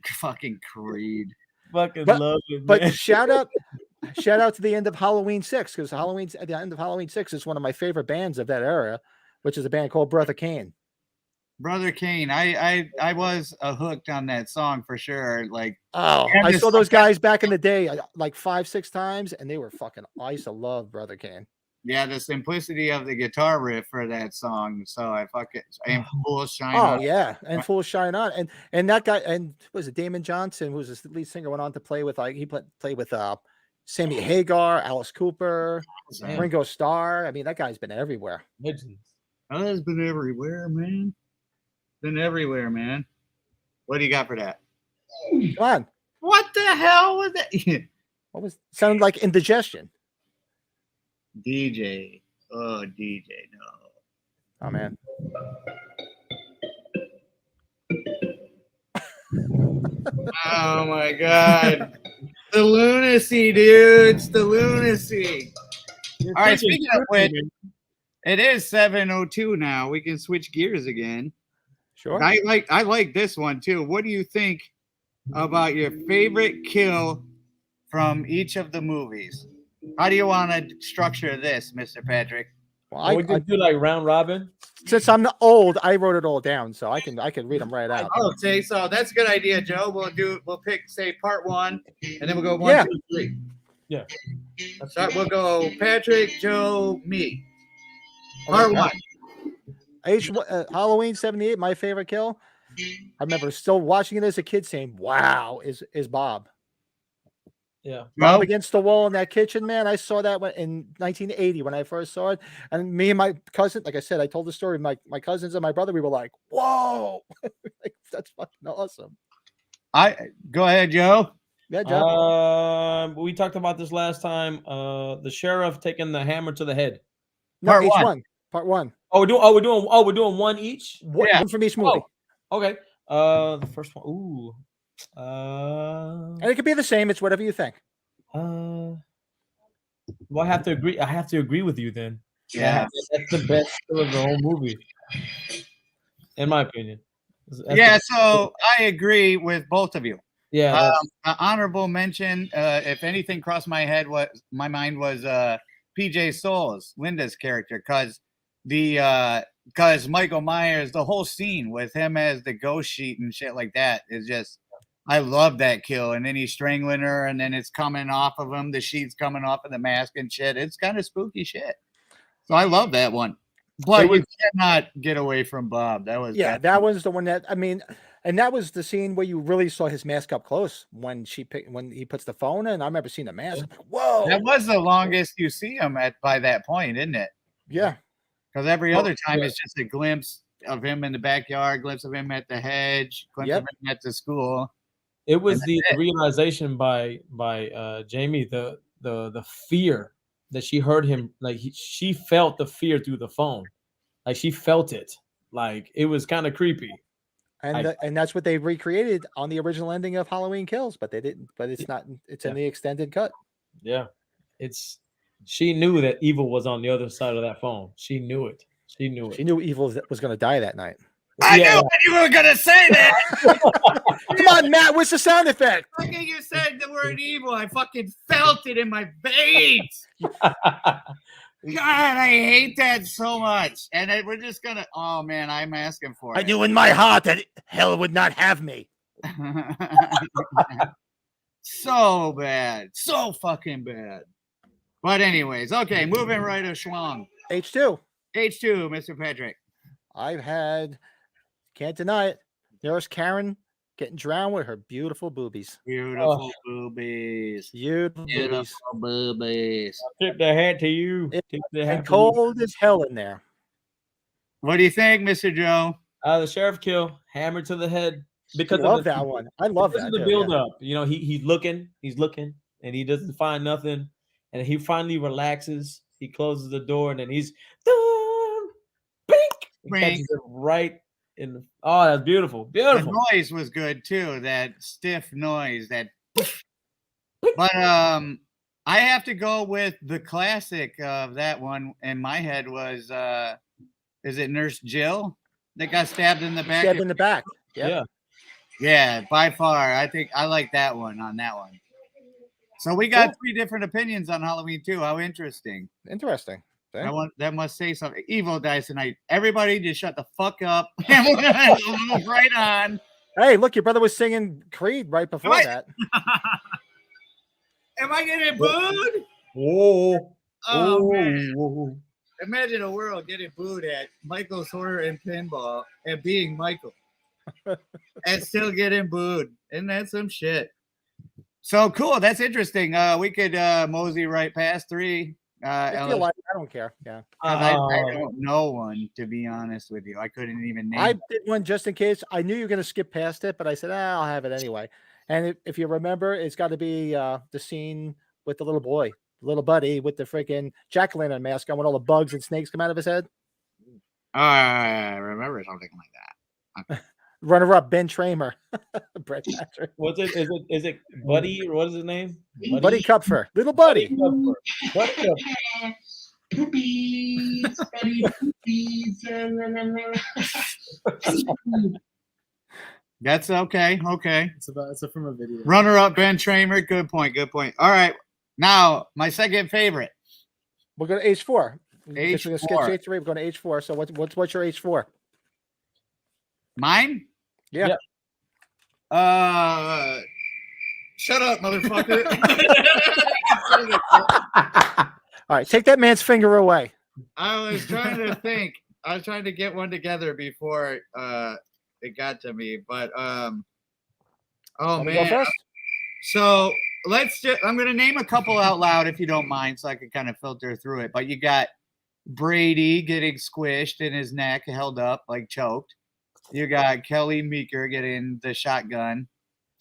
Fucking Creed. Fucking love it. But shout out to the end of Halloween 6, because at the end of Halloween 6 is one of my favorite bands of that era, which is a band called Brother Kane. Brother Kane. I was hooked on that song for sure. Like, I saw those guys back in the day like 5-6 times, and they were fucking. I used to love Brother Kane. Yeah, the simplicity of the guitar riff for that song. So I fucking Full Shine On. On. Yeah, and Full Shine On, and that guy, and was it Damon Johnson, who was the lead singer, went on to play with he played with Sammy Hagar, Alice Cooper, Ringo Starr. I mean, that guy's been everywhere. Legends. Oh, it's been everywhere, man. Been everywhere, man. What do you got for that? Come on. What the hell was that? What was sounded like indigestion? DJ. Oh, DJ, no. Oh man. Oh my god. The lunacy, dudes. The lunacy. All right, speaking of which, it is 7:02 now. We can switch gears again. Sure. I like this one too. What do you think about your favorite kill from each of the movies? How do you want to structure this, Mr. Patrick? Well, we can do like round robin. Since I'm old, I wrote it all down, so I can read them right out. Okay, so that's a good idea, Joe. We'll pick say part 1, and then we'll go 1, 2, 3. Yeah. So we'll go Patrick, Joe, me. Part 1. Halloween 78, my favorite kill. I remember still watching it as a kid saying, "Wow," is Bob. Yeah. Bob against the wall in that kitchen, man. I saw that in 1980 when I first saw it. And me and my cousin, like I said, I told the story. My cousins and my brother, we were like, "Whoa." Like, that's fucking awesome. Go ahead, Joe. Yeah, Joe. We talked about this last time. The sheriff taking the hammer to the head. No, Part each 1. one. Part 1. We're doing one each? One from each movie. Okay. The first one. Ooh. And it could be the same. It's whatever you think. Well, I have to agree. I have to agree with you then. Yeah, that's the best kill of the whole movie, in my opinion. So I agree with both of you. Yeah. Honorable mention. If anything crossed my mind was PJ Souls, Linda's character, because Michael Myers, the whole scene with him as the ghost sheet and shit like that is just. I love that kill, and then he's strangling her, and then it's coming off of him. The sheet's coming off of the mask and shit. It's kind of spooky shit. So I love that one. But you cannot get away from Bob. That was that was the one that and that was the scene where you really saw his mask up close when he puts the phone in. I remember seeing the mask. I'm like, whoa! That was the longest you see him by that point, isn't it? Yeah, because every other time it's just a glimpse of him in the backyard, glimpse of him at the hedge, glimpse of him at the school. It was the realization by Jamie, the fear that she heard him, like she felt the fear through the phone, like she felt it, like it was kind of creepy. And that's what they recreated on the original ending of Halloween Kills, but they didn't. But it's not. It's in the extended cut. Yeah, she knew that evil was on the other side of that phone. She knew it. She knew evil was going to die that night. I knew that you were going to say that. Come on, Matt. What's the sound effect? Look at you said the word evil. I fucking felt it in my veins. God, I hate that so much. And we're just going to, oh man, I'm asking for it. I knew in my heart that hell would not have me. So bad. So fucking bad. But anyways, okay, moving right to Schlong. H2, Mr. Patrick. I've had, can't deny it, there's Karen getting drowned with her beautiful boobies. Beautiful boobies. Beautiful boobies. I'll tip the hat to you. And cold as hell in there. What do you think, Mr. Joe? The sheriff kill, hammer to the head. Because I love that one. I love that. The build up. You know, he's looking, and he doesn't find nothing. And he finally relaxes. He closes the door, and then he's catches it right in the, oh, that's beautiful. Beautiful. The noise was good too. That stiff noise. But I have to go with the classic of that one in my head was is it Nurse Jill that got stabbed in the back? Stabbed in the back. Yeah. Yeah, by far. I think I like that one on that one. So we got 3 different opinions on Halloween 2. How interesting. Interesting. That must say something. Evil dies tonight. Everybody just shut the fuck up. Move right on. Hey, look, your brother was singing Creed right before that. Am I getting booed? Whoa. Oh, man. Whoa. Imagine a world getting booed at Michael's Horror and Pinball and being Michael. And still getting booed. Isn't that some shit? So cool. That's interesting. We could mosey right past 3. I feel like I don't care. Yeah. I don't know one, to be honest with you. I couldn't even name it. did one just in case. I knew you were going to skip past it, but I said, I'll have it anyway. And if you remember, it's got to be the scene with the little boy, little buddy with the freaking jack-o'-lantern mask on when all the bugs and snakes come out of his head. I remember something like that. Okay. Runner-up Ben Tramer. Brett Patrick. What's it? Is it Buddy, or what is his name? Buddy Kupfer. Little Buddy. Buddy Kupfer. Poopies, Buddy Poopies. That's okay. Okay. It's from a video. Runner-up Ben Tramer. Good point. All right. Now, my second favorite. We're going to H4. H4. We're going to skip H3. We're going to H4. So what's your H4? Mine? Yeah. Shut up, motherfucker. All right, take that man's finger away. I was trying to think. I was trying to get one together before it got to me, but oh man. Go first? So I'm gonna name a couple out loud if you don't mind, so I can kind of filter through it. But you got Brady getting squished in his neck, held up, like choked. You got Kelly Meeker getting the shotgun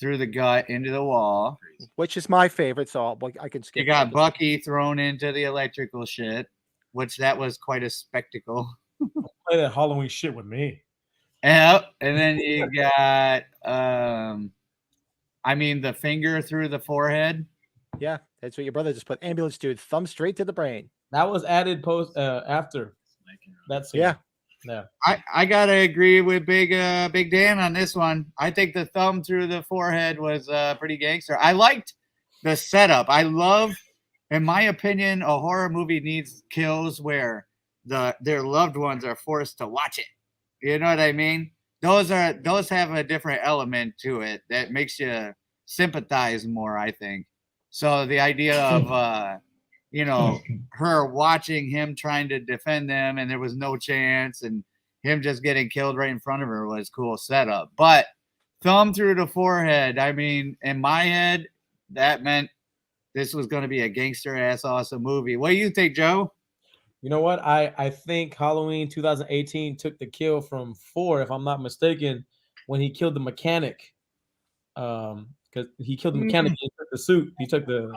through the gut into the wall, which is my favorite. So I can skip. You got Bucky thrown into the electrical shit, which that was quite a spectacle. Play that Halloween shit with me. Yep. And then you got, the finger through the forehead. Yeah, that's what your brother just put. Ambulance dude, thumb straight to the brain. That was added after. That's yeah. Yeah, I gotta agree with Big Dan on this one. I think the thumb through the forehead was pretty gangster. I liked the setup. I love, in my opinion, a horror movie needs kills where their loved ones are forced to watch it. You know what I mean? Those have a different element to it that makes you sympathize more, I think. So the idea of her watching him trying to defend them, and there was no chance, and him just getting killed right in front of her was cool setup. But thumb through the forehead, I mean, in my head, that meant this was going to be a gangster ass awesome movie. What do you think, Joe? You know what? I think Halloween 2018 took the kill from 4, if I'm not mistaken, when he killed the mechanic. Because he killed the mechanic, he took the suit, he took the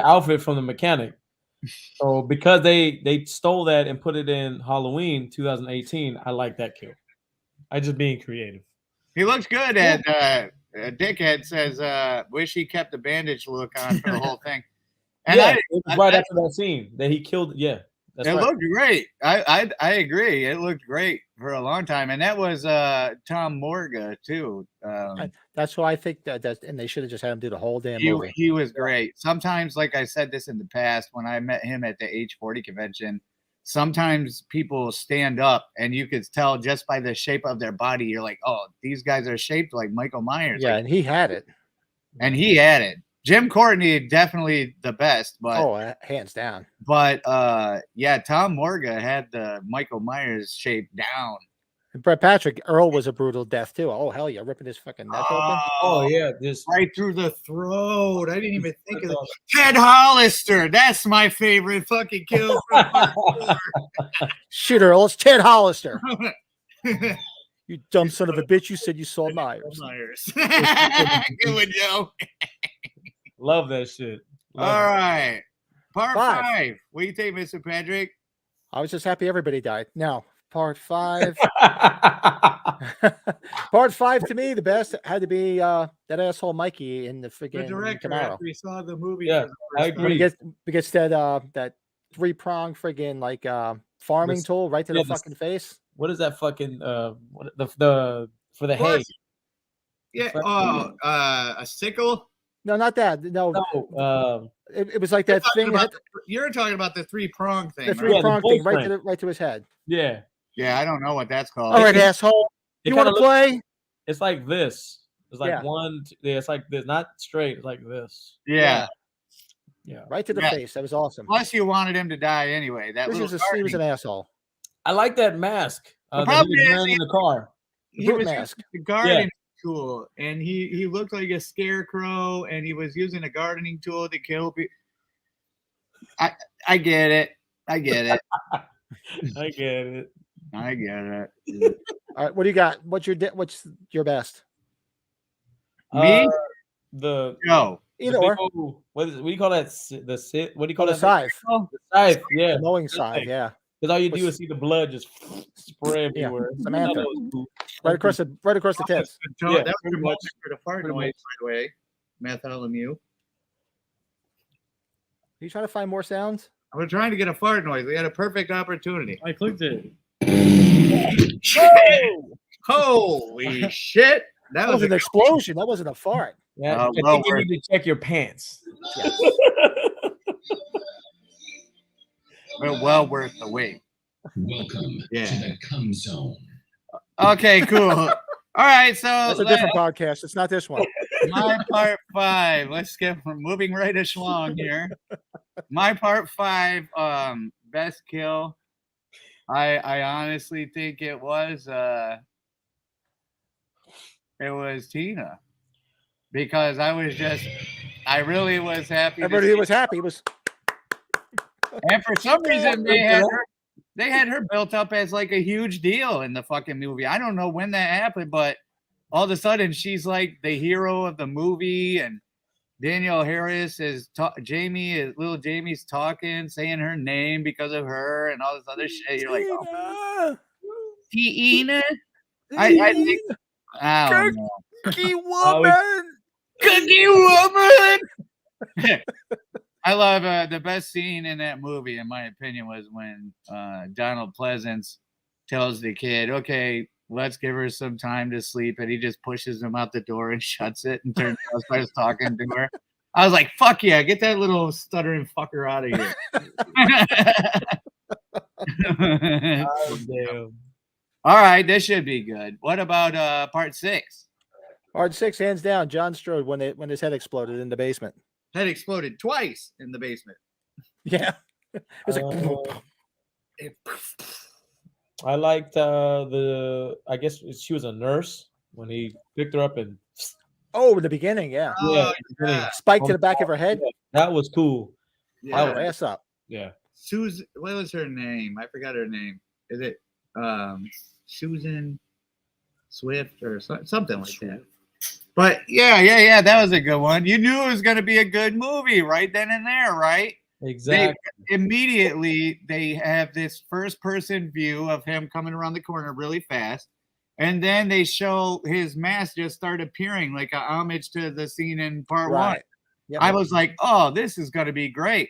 outfit from the mechanic. So because they stole that and put it in Halloween 2018, I like that kill. I just being creative. He looks good. And Dickhead says, wish he kept the bandage look on for the whole thing. And yeah, it was right after that scene that he killed. Yeah, it looked great. I agree. It looked great for a long time, and that was Tom Morga too. That's why I think that and they should have just had him do the whole damn movie. He was great. Sometimes, like I said this in the past, when I met him at the H40 convention, sometimes people stand up, and you could tell just by the shape of their body, you're like, oh, these guys are shaped like Michael Myers. Yeah, like, and he had it. And he had it. Jim Courtney definitely the best, but hands down. But yeah, Tom Morga had the Michael Myers shape down. And Brett Patrick, Earl was a brutal death too. Oh hell yeah, ripping his fucking neck open. Oh yeah, just right through the throat. I didn't even think of it. Ted Hollister. That's my favorite fucking kill. Shit, Earl, it's Ted Hollister. You dumb son of a bitch! You said you saw Myers. Good one, Joe. Love that shit. All right. Part 5. What do you think, Mr. Patrick? I was just happy everybody died. Now, part 5. Part 5 to me, the best had to be that asshole Mikey in the freaking director. Camaro. We saw the movie. Yeah, I agree. We get that 3-prong friggin' like farming tool right to the fucking face. What is that fucking the for the hay? Yeah. A sickle. No, not that. No. It was like that thing. You're talking about the 3-prong thing. The 3-prong thing, right to his head. Yeah. Yeah, I don't know what that's called. All right, asshole. You want to play? It's like this. It's like it's like this, not straight. It's like this. Yeah. Yeah. Right to the face. That was awesome. Plus, you wanted him to die anyway. He was an asshole. I like that mask. The problem he was wearing in the car. He was using a gardening tool, and he looked like a scarecrow, and he was using a gardening tool to kill people. I get it. I get it. I get it. I get it. All right, what do you got? What's your best? Me? Either or. What do you call that? What do you call that? Scythe. The scythe. Yeah. The mowing scythe. Yeah. Because all you do is see the blood just spray everywhere. Samantha. Right across the tits. Yeah, that was much for the fart noise, by the way. Bartholomew. Are you trying to find more sounds? I was trying to get a fart noise. We had a perfect opportunity. I clicked it. Holy shit! That was an explosion. That wasn't a fart. Yeah, I think you need to check your pants. Yes. Well worth the wait. Welcome to the cum zone. Okay, cool. All right, so that's a different podcast. It's not this one. My part 5. Let's get moving right along here. My part 5, best kill. I honestly think it was Tina, because I really was happy. Everybody was happy. And for some reason they had her built up as like a huge deal in the fucking movie. I don't know when that happened, but all of a sudden she's like the hero of the movie, and Danielle Harris is little Jamie's talking, saying her name because of her and all this other shit. You're like, oh, Tina. I think Cookie woman. Cookie woman. I love the best scene in that movie, in my opinion, was when Donald Pleasance tells the kid, okay, let's give her some time to sleep. And he just pushes him out the door and shuts it and starts talking to her. I was like, fuck yeah, get that little stuttering fucker out of here. Oh, damn. All right, this should be good. What about part 6? Part 6, hands down, John Strode when his head exploded in the basement. had exploded twice in the basement. Yeah. It was like, It- I liked I guess she was a nurse when he picked her up and oh, in the beginning, yeah. Oh, yeah. Spike to the back of her head. That was cool. yeah. Fire her ass up. Yeah. Susan, what was her name? I forgot her name. Is it Susan Swift or something like that? But yeah, that was a good one. You knew it was going to be a good movie right then and there, right? Exactly. Immediately they have this first person view of him coming around the corner really fast, and then they show his mask just start appearing like a homage to the scene in part one. Right. Yep. I was like, oh, this is going to be great.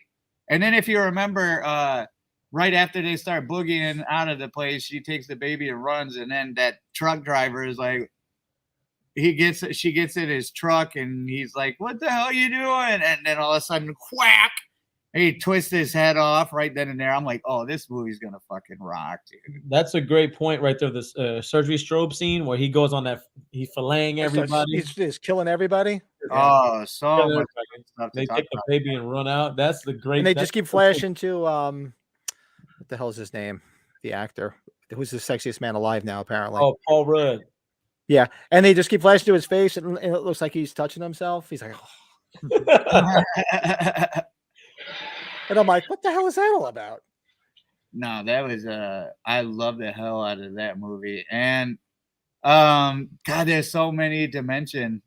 And then if you remember, right after they start boogieing out of the place, she takes the baby and runs, and then that truck driver is like, she gets in his truck, and he's like, what the hell are you doing? And then all of a sudden, whack, he twists his head off right then and there. I'm like, oh, this movie's gonna fucking rock, dude. That's a great point right there. This surgery strobe scene where he goes on that, he's filleting everybody. He's killing everybody. Oh, so Killing much everybody. stuff to They talk take the about. baby and run out. That's the great. And they that's just keep the- flashing to what the hell is his name? The actor who's the sexiest man alive now, apparently. Oh, Paul Rudd. Yeah, and they just keep flashing to his face, and it looks like he's touching himself. He's like, oh. And I'm like, what the hell is that all about? No, that was I love the hell out of that movie. And God, there's so many dimension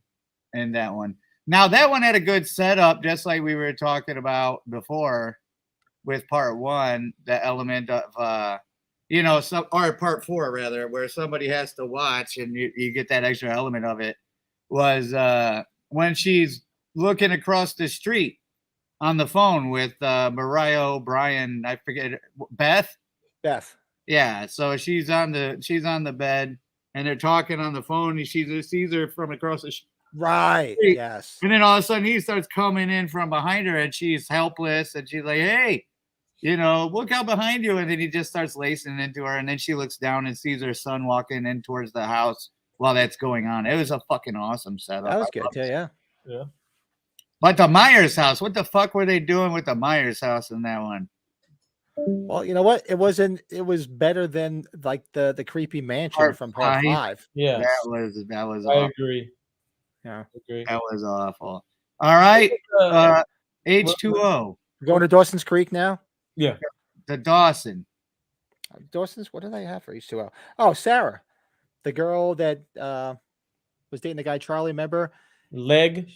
in that one. Now that one had a good setup, just like we were talking about before with part one, the element of or part four rather, where somebody has to watch and you get that extra element of it, was when she's looking across the street on the phone with Mariah O'Brien. I forget, Beth. Yeah, so she's on the bed and they're talking on the phone, and she sees her from across the street. Right. Yes. And then all of a sudden he starts coming in from behind her, and she's helpless, and she's like, hey, look out behind you. And then he just starts lacing into her, and then she looks down and sees her son walking in towards the house while that's going on. It was a fucking awesome setup. That was good too, yeah. Yeah. But the Myers house, what the fuck were they doing with the Myers house in that one? Well, you know what? It was better than like the creepy mansion Part from part 5. Yeah. That was I awful. agree. Yeah. I agree. That was awful. All right. H2O. We're going to Dawson's Creek now. Yeah. The Dawson. Dawson's, what did I have for H2O? Oh, Sarah, the girl that was dating the guy Charlie, remember? Leg,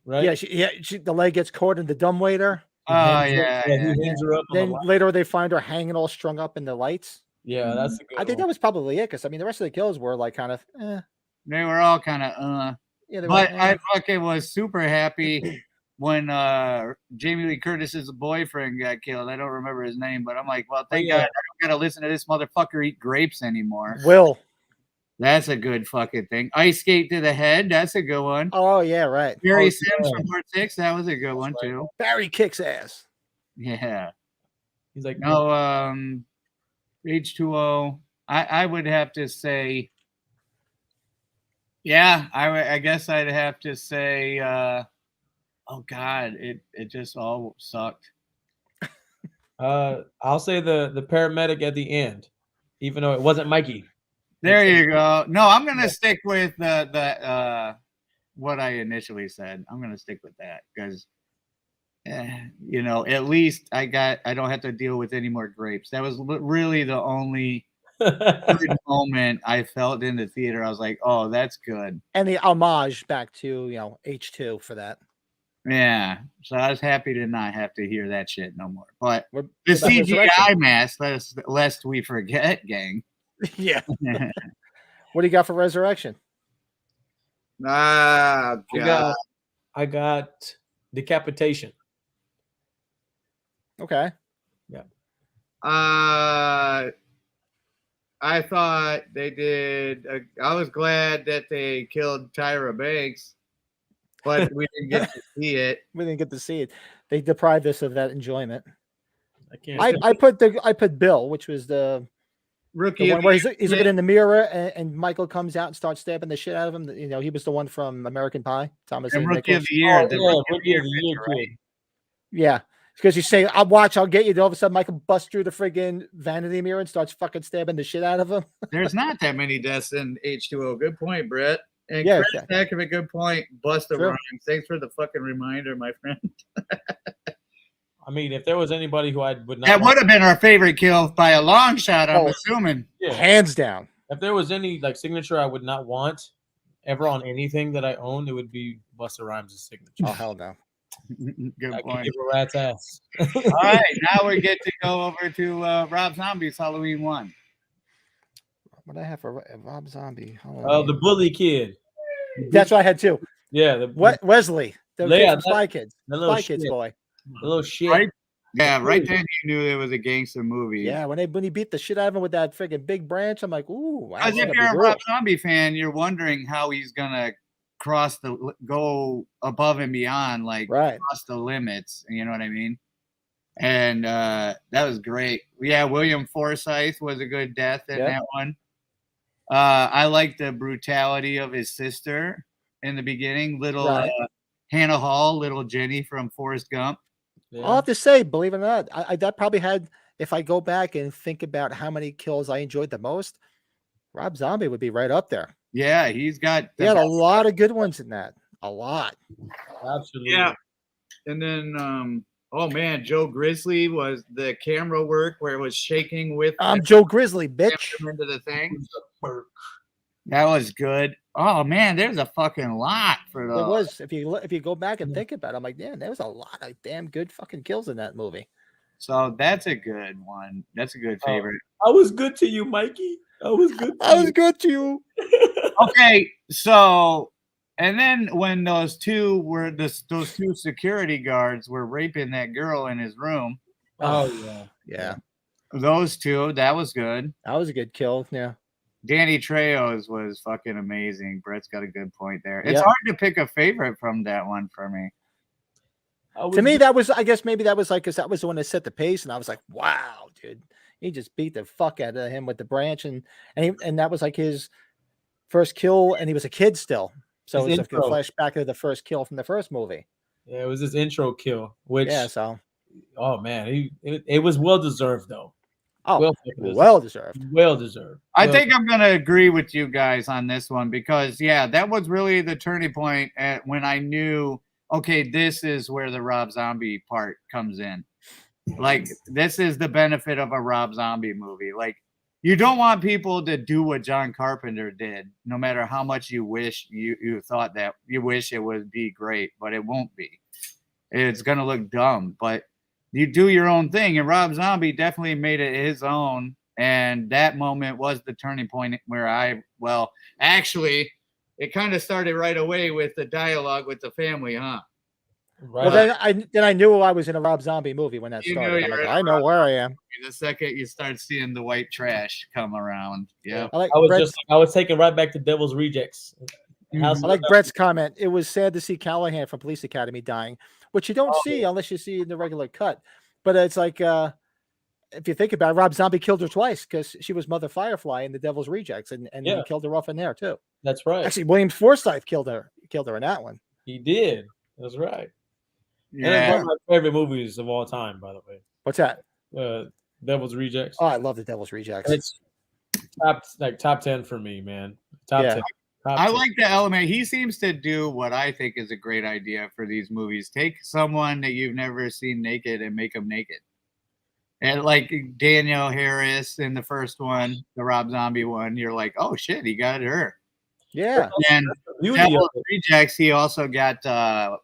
right? Yeah, the leg gets caught in the dumbwaiter. Oh, He yeah. hangs her up on the Then line. later they find her hanging all strung up in the lights. Yeah, that's a good I think that was probably it, because I mean the rest of the kills were like kind of They were all kind of yeah. They But were, I fucking was super happy when Jamie Lee Curtis's boyfriend got killed. I don't remember his name, but I'm like, well, thank God I don't gotta listen to this motherfucker eat grapes anymore. Will. That's a good fucking thing. Ice skate to the head. That's a good one. Oh yeah, right. Barry Sims from part 6. That was a good one too. Barry kicks ass. Yeah. He's like, No, H2O. I would have to say, yeah, I guess I'd have to say, oh God, it just all sucked. I'll say the paramedic at the end, even though it wasn't Mikey. There you go. No, I'm gonna stick with the what I initially said. I'm gonna stick with that because at least I don't have to deal with any more grapes. That was really the only good moment I felt in the theater. I was like, oh, that's good. And the homage back to H2 for that. Yeah. So I was happy to not have to hear that shit no more. But the What about CGI Resurrection? mask, lest we forget, gang. Yeah. What do you got for Resurrection? Ah, God. I got decapitation. Okay. I thought they did. I was glad that they killed Tyra Banks, but we didn't get to see it. We didn't get to see it. They deprived us of that enjoyment. I can't. I put Bill, which was the Rookie The of one where he's the looking in the mirror and Michael comes out and starts stabbing the shit out of him. You know, he was the one from American Pie, Thomas and Ian Rookie of Nichols. the Year. Oh, the yeah, Rookie Rookie of the Year picture, kid. Yeah. Because you say, I'll get you. Then all of a sudden, Michael busts through the friggin' vanity mirror and starts fucking stabbing the shit out of him. There's not that many deaths in H2O. Good point, Brett. And Yeah, Chris back of a good point. Busta Sure. Rhymes. Thanks for the fucking reminder, my friend. I mean, if there was anybody who I would not That want- would have been our favorite kill by a long shot, I'm Oh. assuming. yeah. Hands down. If there was any like signature I would not want ever on anything that I owned, it would be Busta Rhymes' signature. Oh, hell no. Good I could point. give a rat's ass. All right, now we get to go over to Rob Zombie's Halloween 1. What I have for Rob Zombie? The bully kid. That's what I had too. Yeah, the Wesley, the Yeah, kid from Spy Kids. the little Spy Kids shit. boy. the little shit. Right? Yeah, right then you knew it was a gangster movie. Yeah, when he beat the shit out of him with that friggin' big branch, I'm like, ooh, wow, Because this if gotta you're be a brutal. Rob Zombie fan, you're wondering how he's gonna go above and beyond, like Right. cross the limits. You know what I mean? And that was great. Yeah, William Forsythe was a good death in Yeah. that one. I like the brutality of his sister in the beginning. Little Right. Hannah Hall, little Jenny from Forrest Gump. Yeah. I'll have to say, believe it or not, I that probably had, if I go back and think about how many kills I enjoyed the most, Rob Zombie would be right up there. Yeah, he's got He had a lot of good ones in that. A lot. Absolutely. Yeah. And then oh man, Joe Grizzly was the camera work where it was shaking with I'm Joe Grizzly, bitch. into the thing. That was good. Oh man, there's a fucking lot for There those. was, if you go back and think about it, I'm like, damn, there was a lot of damn good fucking kills in that movie. So that's a good one. That's a good favorite. I was good to you, Mikey. I was good. To I was you. good to you. Okay, so and then when those two security guards were raping that girl in his room, Oh yeah. Yeah, those two, that was good. that was a good kill. Yeah. Danny Trejo's was fucking amazing. Brett's got a good point there. It's Yeah. hard to pick a favorite from that one for me. To me, that was, I guess maybe that was like, because that was the one that set the pace, and I was like, wow, dude, he just beat the fuck out of him with the branch, and that was like his first kill, and he was a kid still, so His it's a intro. flashback of the first kill from the first movie. Yeah, it was his intro kill, which Yeah, so oh man, it was well deserved though. well deserved. Well deserved. I Well- think I'm going to agree with you guys on this one because, yeah, that was really the turning point when I knew, okay, this is where the Rob Zombie part comes in. Like, this is the benefit of a Rob Zombie movie. Like, you don't want people to do what John Carpenter did, no matter how much you wish you thought that. You wish it would be great, but it won't be. It's going to look dumb, but you do your own thing. And Rob Zombie definitely made it his own. And that moment was the turning point where actually, it kind of started right away with the dialogue with the family, huh? Right. Well, then I knew I was in a Rob Zombie movie when that You knew started. you I'm were like, in a I know Rob where I am. The second you start seeing the white trash come around. Yeah. I like I was Brett's, I was taken right back to Devil's Rejects. House I of like the Brett's comment. It was sad to see Callahan from Police Academy dying, which you don't Oh, see unless you see in the regular cut. But it's like, if you think about it, Rob Zombie killed her twice because she was Mother Firefly in the Devil's Rejects, and Yeah. he killed her off in there too. That's right. Actually, William Forsythe killed her in that one. He did. That's right. And it's Yeah. one of my favorite movies of all time, by the way. What's that? Devil's Rejects. Oh, I love the Devil's Rejects. It's top 10 for me, man. Top Yeah. 10. Top I 10. like the element. He seems to do what I think is a great idea for these movies. Take someone that you've never seen naked and make them naked. And like Danielle Harris in the first one, the Rob Zombie one, you're like, oh shit, he got her. Yeah. And Beauty Devil's of it. Rejects, he also got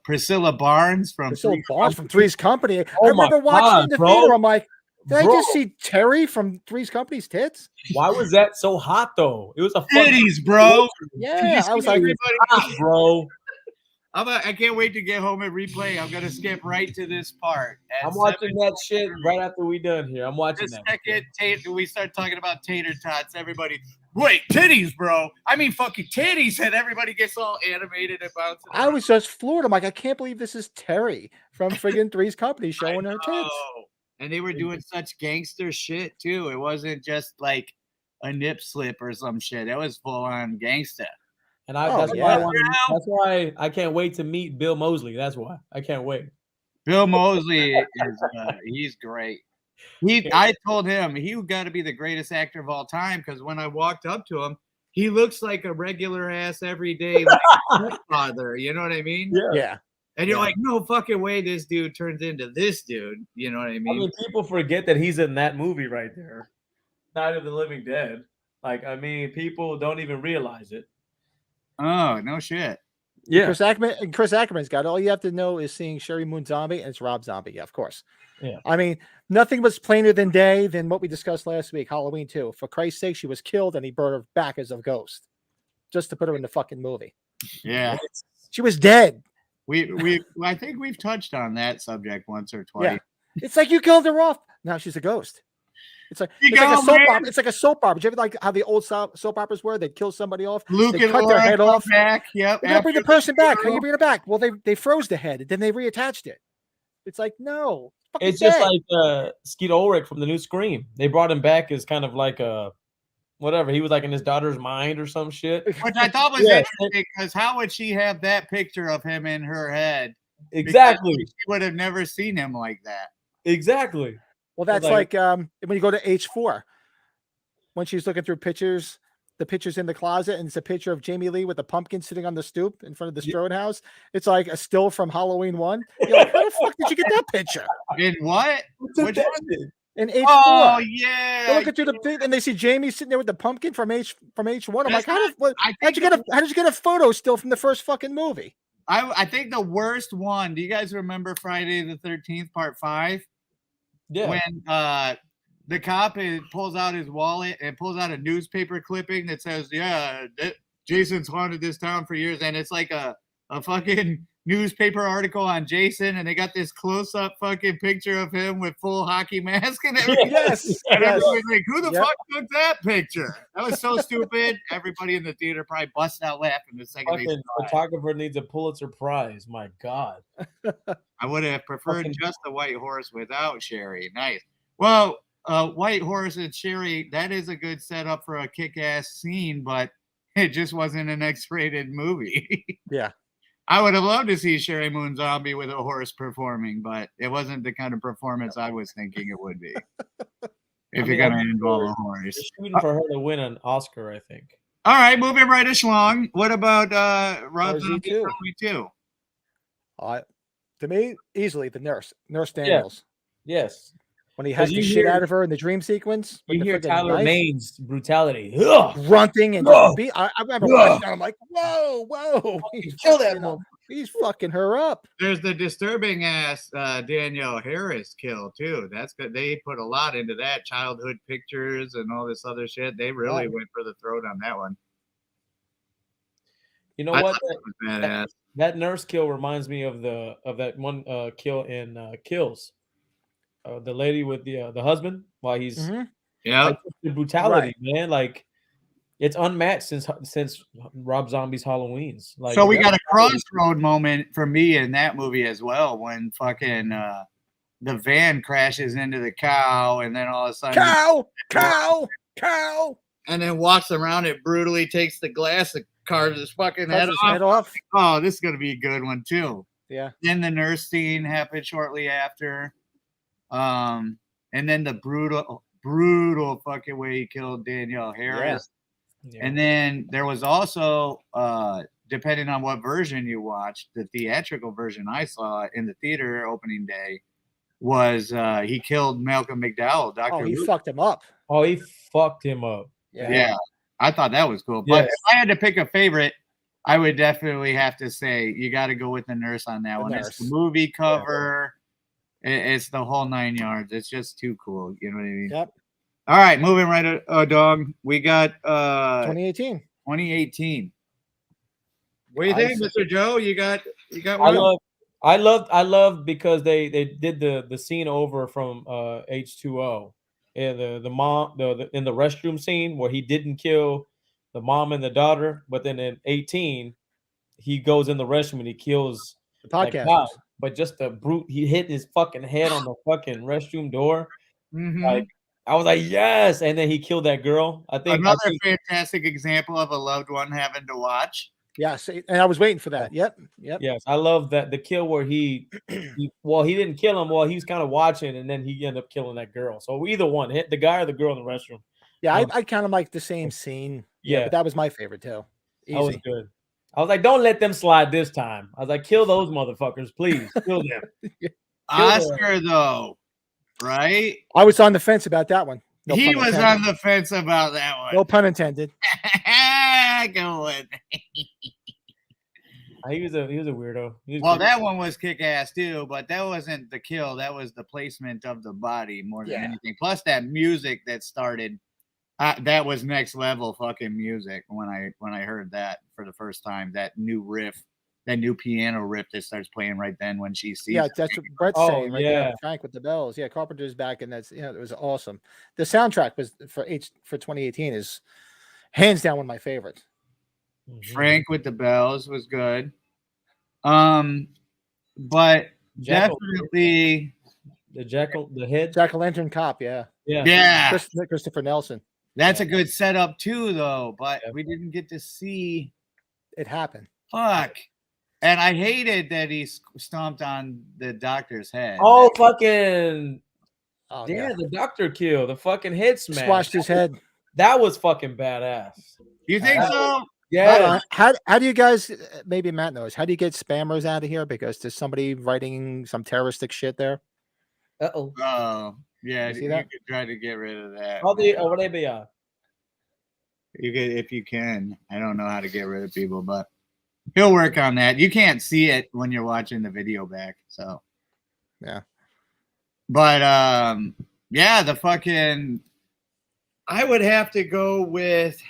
Priscilla Barnes from Priscilla Three's Barnes from Three's Company. Oh I my remember watching God, in the bro. theater. I'm like, did I Bro. just see Terry from Three's Company's tits? Why was that so hot though? It was a Titties, bro. Yeah, I was like, hot, bro. I can't wait to get home and replay. I'm gonna skip right to this part. At I'm watching 7:00 that shit right after we done here. I'm watching The that. second we start talking about tater tots, everybody, wait, titties, bro. I mean, fucking titties, and everybody gets all animated and bouncing. I was just floored. I'm like, I can't believe this is Terry from friggin' Three's Company showing her tits. And they were doing such gangster shit too. It wasn't just like a nip slip or some shit. It was full on gangsta. And Oh, that's yeah. that's why I can't wait to meet Bill Moseley. That's why I can't wait. Bill Moseley is he's great. I told him he got to be the greatest actor of all time because when I walked up to him, he looks like a regular ass everyday like, father. You know what I mean? Yeah. And you're like, no fucking way this dude turns into this dude. You know what I mean? People forget that he's in that movie right there, Night of the Living Dead. Like, people don't even realize it. Oh, no shit. Yeah. Chris Ackerman's got it. All you have to know is seeing Sherry Moon Zombie, and it's Rob Zombie. Yeah, of course. Yeah. I mean, nothing was plainer than day than what we discussed last week, Halloween 2. For Christ's sake, she was killed and he brought her back as a ghost just to put her in the fucking movie. Yeah. She was dead. I think we've touched on that subject once or twice. Yeah. It's like you killed her off. Now she's a ghost. It's like a soap opera. It's like a soap opera. Did you ever like how the old soap operas were? They'd kill somebody off. Luke they and cut Laura their head off. Back. Yep. They're gonna bring the person back. How you bring it back? Well, they froze the head, then they reattached it. It's like no. It's just like Skeet Ulrich from the new Scream. They brought him back as kind of like a whatever. He was like in his daughter's mind or some shit. Which I thought was interesting because how would she have that picture of him in her head? Exactly. Because she would have never seen him like that. Exactly. Well, that's like when you go to H4, when she's looking through pictures, the pictures in the closet, and it's a picture of Jamie Lee with a pumpkin sitting on the stoop in front of the Strode house. It's like a still from Halloween 1. You're like, how the fuck did you get that picture? In what? Which In H4. Oh yeah. They're looking through the thing and they see Jamie sitting there with the pumpkin from H1. I'm like, how did you get a photo still from the first fucking movie? I think the worst one. Do you guys remember Friday the 13th, Part 5? Yeah. When the cop pulls out his wallet and pulls out a newspaper clipping that says, "Yeah, Jason's haunted this town for years," and it's like a fucking newspaper article on Jason, and they got this close-up fucking picture of him with full hockey mask and everything. Yes. And everybody's like, who the fuck took that picture? That was so stupid. Everybody in the theater probably busted out laughing the second fucking photographer needs a Pulitzer Prize. My God. I would have preferred just the White Horse without Sherry. Nice. Well, White Horse and Sherry, that is a good setup for a kick-ass scene, but it just wasn't an X-rated movie. Yeah. I would have loved to see Sherry Moon Zombie with a horse performing, but it wasn't the kind of performance I was thinking it would be. If you're going to involve a horse. You're shooting for her to win an Oscar, I think. All right, moving right along. What about Rob Zombie 2? To me, easly the Nurse Daniels. Yeah. Yes. When he has the shit out of her in the dream sequence. You hear Tyler Mayne's brutality. Grunting and I remember watching that. I'm like, whoa. Kill that one. He's fucking her up. There's the disturbing ass Danielle Harris kill too. That's good. They put a lot into that. Childhood pictures and all this other shit. They really went for the throat on that one. You know what? That nurse kill reminds me of that one kill in Kills. The lady with the husband while he's like, the brutality, man. Like it's unmatched since Rob Zombie's Halloween's. Like, so we got a crossroad moment for me in that movie as well when fucking the van crashes into the cow and then all of a sudden cow and then walks around it brutally, takes the glass and carves his fucking head off. Oh, this is gonna be a good one too. Yeah. Then the nurse scene happened shortly after. And then the brutal fucking way he killed Danielle Harris. Yeah. And then there was also depending on what version you watched, the theatrical version I saw in the theater opening day was he killed Malcolm McDowell. He fucked him up. Oh, he fucked him up. Yeah. I thought that was cool. But if I had to pick a favorite, I would definitely have to say you got to go with the nurse on that one. Nurse. It's the movie cover. It's the whole 9 yards. It's just too cool. You know what I mean? Yep. All right, moving right dog. We got 2018. 2018. What do you think, Mr. Joe? You got one? I love because they did the scene over from H2O. And the mom in the restroom scene where he didn't kill the mom and the daughter, but then in 18 he goes in the restroom and he kills the podcast. But just the brute, he hit his fucking head on the fucking restroom door. Mm-hmm. Like I was like, yes. And then he killed that girl. I think Another fantastic example of a loved one having to watch. Yes, and I was waiting for that. Yep. yes, I love that the kill where he didn't kill him. Well, he was kind of watching, and then he ended up killing that girl. So either one, hit the guy or the girl in the restroom. Yeah, I kind of like the same scene. Yeah, Yeah. but that was my favorite too. That was Easy. good. I was like, don't let them slide this time. I was like, kill those motherfuckers, please. Kill them. Oscar, though, right? I was on the fence about that one. No He pun was intended. on the fence about that one. No pun intended. Go with it. He was a weirdo. He was Well, good. that one was kick ass too, but that wasn't the kill. That was the placement of the body more than Yeah. anything. Plus that music that started. That was next level fucking music when I heard that for the first time. That new riff, that new piano riff that starts playing right then when she sees. Yeah, it. that's what Brett's Oh, saying right yeah. there. Frank with the bells. Yeah, Carpenter's back, and that's it was awesome. The soundtrack was for 2018 is hands down one of my favorites. Mhm. Frank with the bells was good. But Jackal, definitely, the head. Jack o' Lantern Cop. Yeah, yeah, Christopher Nelson. that's a good setup too, though. But Yeah. we didn't get to see. It happened. Fuck. And I hated that he stomped on the doctor's head. Oh, fucking Oh yeah, the doctor kill, the fucking head smash. squashed his head. That was fucking badass. You think so? Yeah. How do you guys? Maybe Matt knows. How do you get spammers out of here? Because there's somebody writing some terroristic shit there. Uh-oh. Oh, yeah. You see You that? could try to get rid of that. What they be? You could, if you can. I don't know how to get rid of people, but he'll work on that. You can't see it when you're watching the video back, so Yeah. But yeah, the fucking. I would have to go with.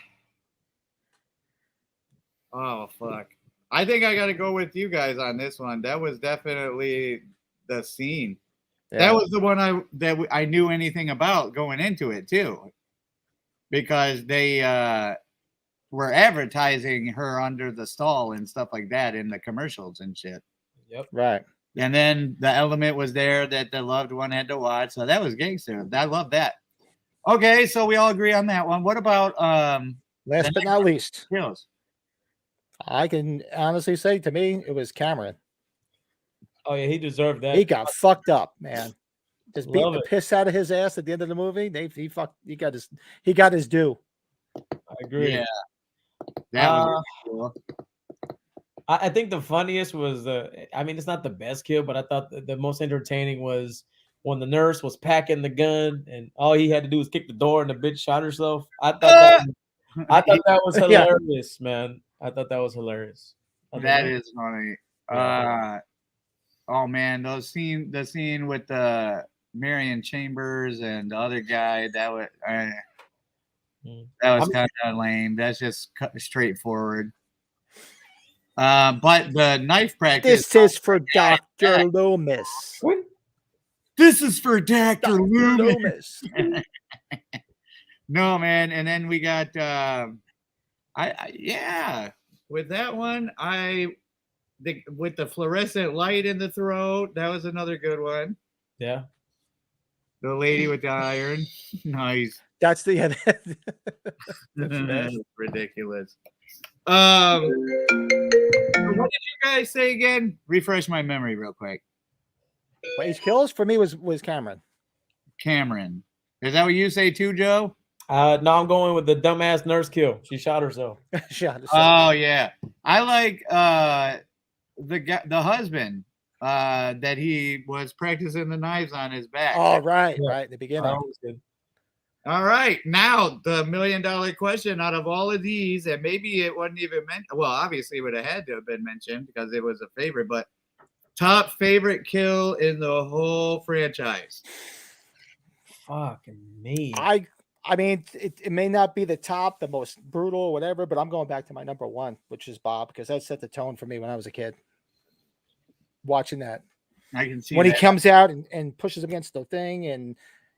Oh fuck! I think I got to go with you guys on this one. That was definitely the scene. Yeah. That was the one I knew anything about going into it too, because they were advertising her under the stall and stuff like that in the commercials and shit. Yep. Right. And then the element was there that the loved one had to watch, so that was gangster. I love that. Okay, so we all agree on that one. What about Last but not least, kills? I can honestly say to me it was Cameron. Oh yeah, he deserved that. He got fucked up, man. Just beat Love the it. piss out of his ass at the end of the movie. He got his due. I agree. Yeah, that was cool. I think the funniest was I mean, it's not the best kill, but I thought the most entertaining was when the nurse was packing the gun and all he had to do was kick the door and the bitch shot herself. I thought that was Yeah. hilarious, man. I thought that was hilarious. That is funny. Oh man, the scene with the Marion Chambers and the other guy, that was kind of lame. That's just straightforward. But the knife practice. This is for Dr. Loomis. This is for Dr. Loomis. Loomis. No, man. And then we got with that one, with the fluorescent light in the throat, that was another good one. Yeah. The lady with the iron. Nice. That's the That's ridiculous. What did you guys say again? Refresh my memory real quick. his kills for me was Cameron. Cameron. Is that what you say too, Joe? No, I'm going with the dumbass nurse kill. She shot herself. Shot himself. Oh yeah. I like the husband that he was practicing the knives on his back. Oh, right, right. In the beginning. That was good. All right. Now the $1 million question out of all of these, and maybe it wasn't even mentioned. Well, obviously it would have had to have been mentioned because it was a favorite, but top favorite kill in the whole franchise. Fucking me. I mean, it may not be the top, the most brutal, or whatever, but I'm going back to my number one, which is Bob, because that set the tone for me when I was a kid. Watching that. I can see when that. he comes out and pushes against the thing, and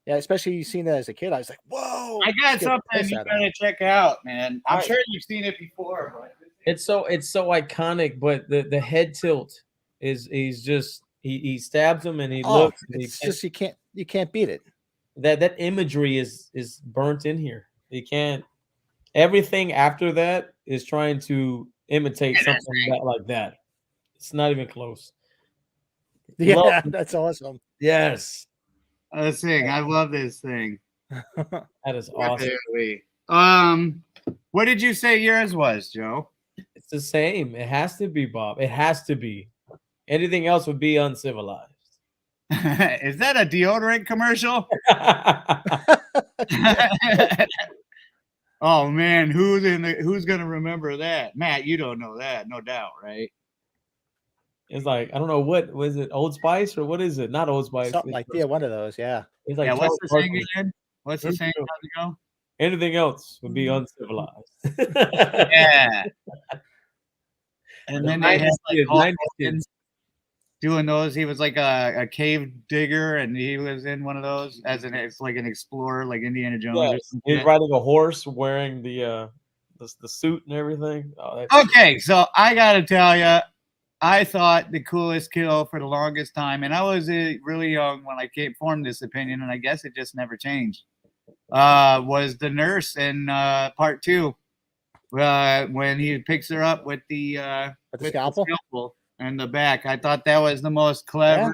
yeah, especially you seen that as a kid, I was like, "Whoa!" I got Get the something piss you out of me. gotta check out, man. I'm Right. sure you've seen it before, but It's so iconic, but the head tilt is he's just he stabs him and he Oh, looks. And it's just you can't beat it. that imagery is burnt in here. You can't. Everything after that is trying to imitate something like that. It's not even close. Yeah, Love- that's awesome. Yes, Let's see. I love this thing. that is awesome. Really. What did you say yours was, Joe? It's the same. It has to be, Bob. It has to be. Anything else would be uncivilized. Is that a deodorant commercial? Oh man, who's gonna remember that? Matt, you don't know that, no doubt, right? It's like, I don't know, what was it, Old Spice or what is it? Not Old Spice. Something like one of those. Yeah. It's like Yeah, what's the Charles saying Barkley. again? What's the saying? How's it go? Anything else would be uncivilized. Yeah. And then they had like Hulk 90s Hogan kids. doing those. He was like a cave digger, and he was in one of those it's like an explorer, like Indiana Jones. Yeah, Or something. he's riding a horse, wearing the suit and everything. Oh, Okay, so I gotta tell you, I thought the coolest kill for the longest time, and I was really young when I formed this opinion, and I guess it just never changed. Was the nurse in part 2 when he picks her up with the scalpel in the back. I thought that was the most clever,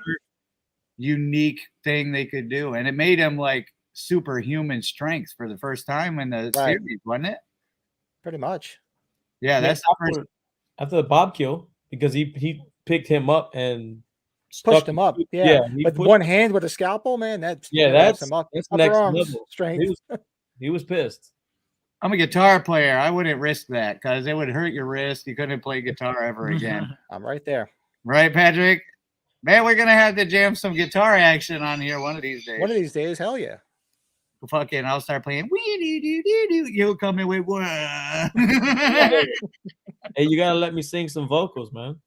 unique thing they could do, and it made him like superhuman strength for the first time in the series, wasn't it? Pretty much. Yeah, that's the first. After the Bob kill, because he picked him up and Pushed him up. Yeah. With one hand with a scalpel, man. That's that's upper next arms level. strength. He was pissed. I'm a guitar player. I wouldn't risk that because it would hurt your wrist. You couldn't play guitar ever again. I'm right there. Right, Patrick? Man, we're gonna have to jam some guitar action on here one of these days. One of these days, hell yeah. Fucking, I'll start playing. You'll come in with one. Hey, you gotta let me sing some vocals, man.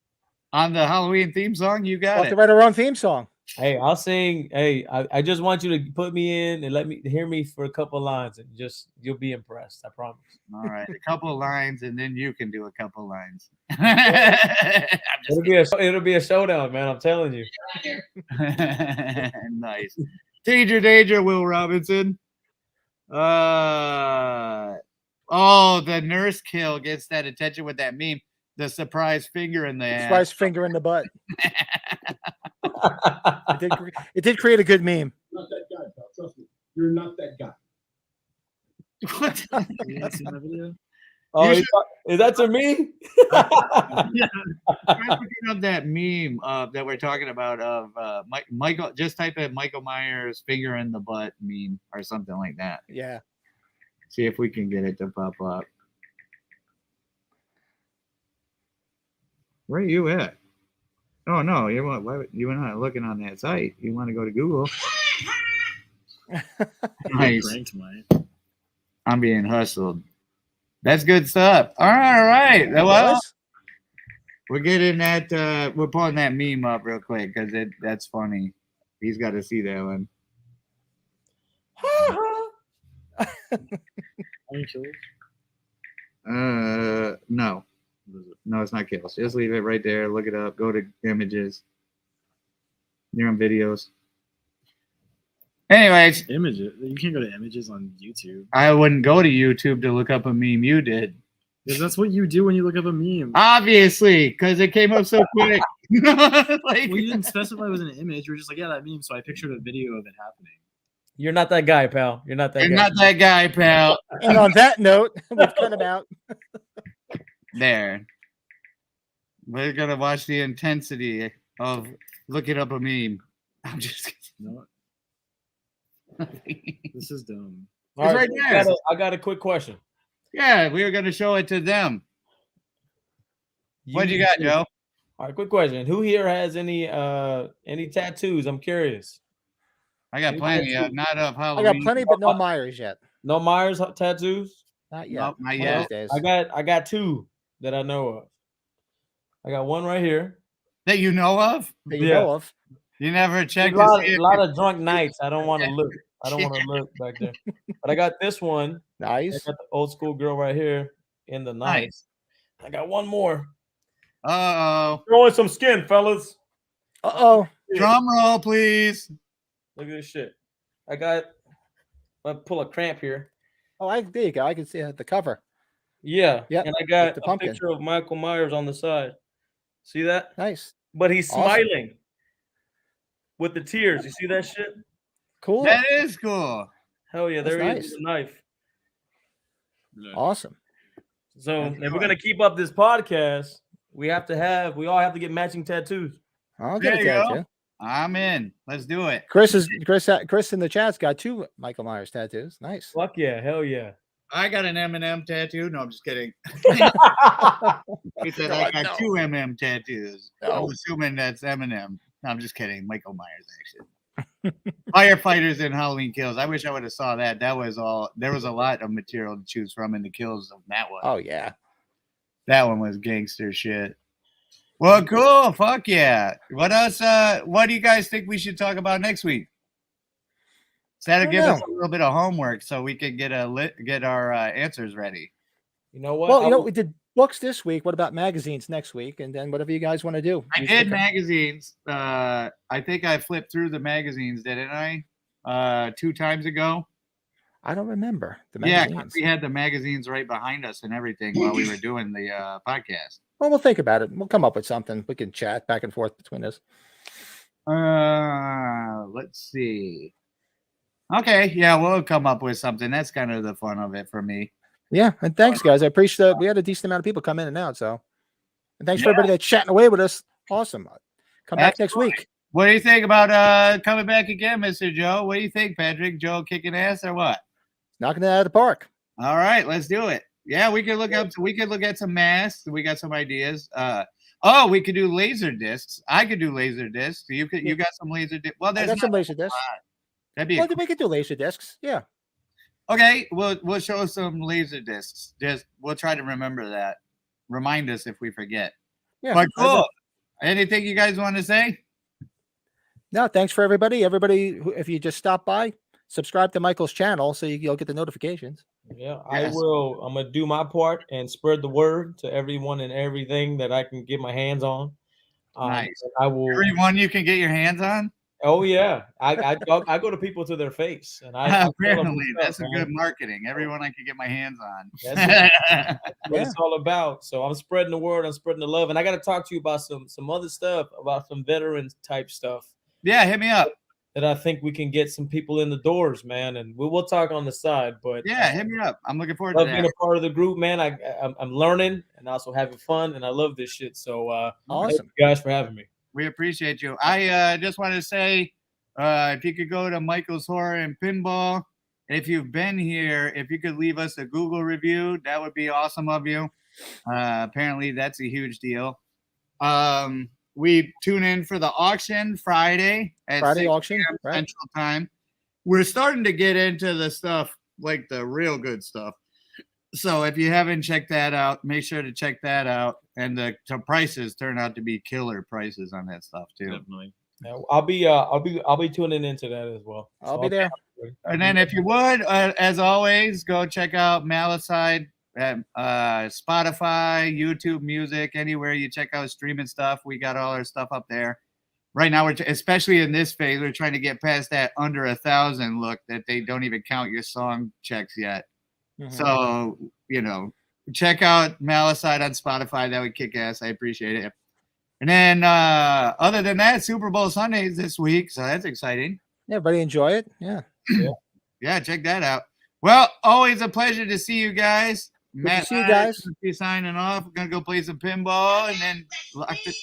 On the Halloween theme song, you got We'll have it. to write our own theme song. Hey, I'll sing. Hey, I just want you to put me in and let me hear me for a couple lines, and you'll be impressed. I promise. All right, a couple of lines, and then you can do a couple of lines. It'll be a showdown, man. I'm telling you. Nice. Danger, Will Robinson. The nurse kill gets that attention with that meme. The surprise finger in the ass. Surprise finger in the butt. It did create a good meme. Not that guy, pal. Trust me. You're not that guy. What? You haven't seen that video? Oh, is that to me? Try looking up that meme that we're talking about of Michael. Just type in Michael Myers finger in the butt meme or something like that. Yeah. See if we can get it to pop up. Where are you at? Oh no, you're not looking on that site. You want to go to Google. Nice. Pranked, Mike. I'm being hustled. That's good stuff. All right. Well, we're getting that. We're pulling that meme up real quick because that's funny. He's got to see that one. How many kills? No, it's not kills. Just leave it right there. Look it up. Go to images. You're on videos. Anyways, Images. You can't go to images on YouTube. I wouldn't go to YouTube to look up a meme. You did. Because that's what you do when you look up a meme. Obviously, because it came up so quick. Well, you didn't specify it was an image. You were just like, yeah, that meme. So I pictured a video of it happening. You're not that guy, pal. You're not that You're guy. not that guy, pal. And on that note, we've cut him out. There. We're going to watch the intensity of looking up a meme. I'm just No, this is dumb. All It's right there. I got a quick question. Yeah, we were going to show it to them. What you got, Joe? All right, quick question. Who here has any tattoos? I'm curious. I got plenty. Not of I Halloween. got plenty, but no Myers yet. No Myers tattoos? Not yet. Nope, not One of yet. these days. I got two that I know of. I got one right here. That you know of? That you Yeah. know of. You never A checked lot, to see a if lot of drunk nights. I don't want to look. I don't Yeah. want to look back there. But I got this one. I Nice. got the old school girl right here in the night. Nice. I got one more. Uh-oh. Throwing some skin, fellas. Uh-oh. Drum roll, please. Look at this shit. I got I pull a cramp here. Oh, there you go. I can see the cover. Yeah. Yep, And I got the a pumpkin. picture of Michael Myers on the side. See that? Nice. But he's Awesome. smiling with the tears. You see that shit? Cool. That is cool. Hell yeah, That's there he is nice. with a knife. Awesome. So That's if we're cool. gonna keep up this podcast, we all have to get matching tattoos. I'll get There a you go. tattoo. I'm in. Let's do it. Chris in the chat's got 2 Michael Myers tattoos. Nice. Fuck yeah, hell yeah. I got an M&M tattoo. No, I'm just kidding. He said I got 2 M&M tattoos. I'm assuming that's M&M. No, I'm just kidding. Michael Myers, actually. Firefighters in Halloween Kills. I wish I would have saw that. That was all. There was a lot of material to choose from in the kills of that one. Oh yeah. That one was gangster shit. Well, cool. Fuck yeah. What else? What do you guys think we should talk about next week? So that'll give us a little bit of homework so we can get our answers ready. You know what? Well, we did books this week. What about magazines next week? And then whatever you guys want to do. I did magazines. I think I flipped through the magazines, didn't I? 2 times ago. I don't remember the Yeah, magazines. we had the magazines right behind us and everything while we were doing the podcast. Well, we'll think about it. We'll come up with something. We can chat back and forth between us. Let's see. Okay, yeah, we'll come up with something. That's kind of the fun of it for me. Yeah, and thanks, guys. I appreciate that. We had a decent amount of people come in and out. So, and thanks for everybody that's chatting away with us. Awesome. Come back next week. What do you think about coming back again, Mr. Joe? What do you think, Patrick? Joe kicking ass or what? Knocking it out of the park. All right, let's do it. Yeah, we could look at some masks. We got some ideas. We could do laser discs. I could do laser discs. You got some laser discs. Well, there's some laser discs. That'd be well, we could do laser discs. Yeah. Okay, we'll show some laser discs. We'll try to remember that. Remind us if we forget. Yeah. But cool. Anything you guys want to say? No, thanks for everybody. Everybody, if you just stop by, subscribe to Michael's channel so you'll get the notifications. Yeah, Yes. I will. I'm gonna do my part and spread the word to everyone and everything that I can get my hands on. Nice. I will. Everyone you can get your hands on? Oh yeah, I go to people to their face, and I Apparently that's a good marketing. Everyone I can get my hands on. That's what it's all about. So I'm spreading the word. I'm spreading the love, and I got to talk to you about some other stuff, about some veteran type stuff. Yeah, hit me up. That I think we can get some people in the doors, man, and we'll talk on the side. But yeah, hit me up. I'm looking forward to love that. being a part of the group, man. I'm learning and also having fun, and I love this shit. So awesome, thank you guys, for having me. We appreciate you. I just want to say, if you could go to Michael's Horror and Pinball, if you've been here, if you could leave us a Google review, that would be awesome of you. Apparently, that's a huge deal. We tune in for the auction Friday at 6 auction p.m. Central Time. We're starting to get into the stuff, like the real good stuff. So if you haven't checked that out, make sure to check that out. And the prices turn out to be killer prices on that stuff too. Definitely. Yeah, I'll be tuning into that as well. I'll be there. And then if you would, as always, go check out Malicide at Spotify, YouTube Music, anywhere you check out streaming stuff. We got all our stuff up there. Right now, especially in this phase, we're trying to get past that under 1,000 look that they don't even count your song checks yet. Mm-hmm. So, check out Malicide on Spotify. That would kick ass. I appreciate it. And then other than that, Super Bowl Sundays this week. So that's exciting. Everybody enjoy it. Yeah. Yeah, check that out. Well, always a pleasure to see you guys. Good to see you guys. Be signing off. We're gonna go play some pinball and then lock it.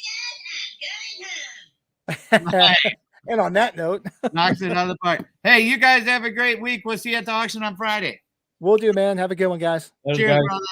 And on that note, knocks it out of the park. Hey, you guys have a great week. We'll see you at the auction on Friday. Will do, man. Have a good one, guys. Cheers, brother.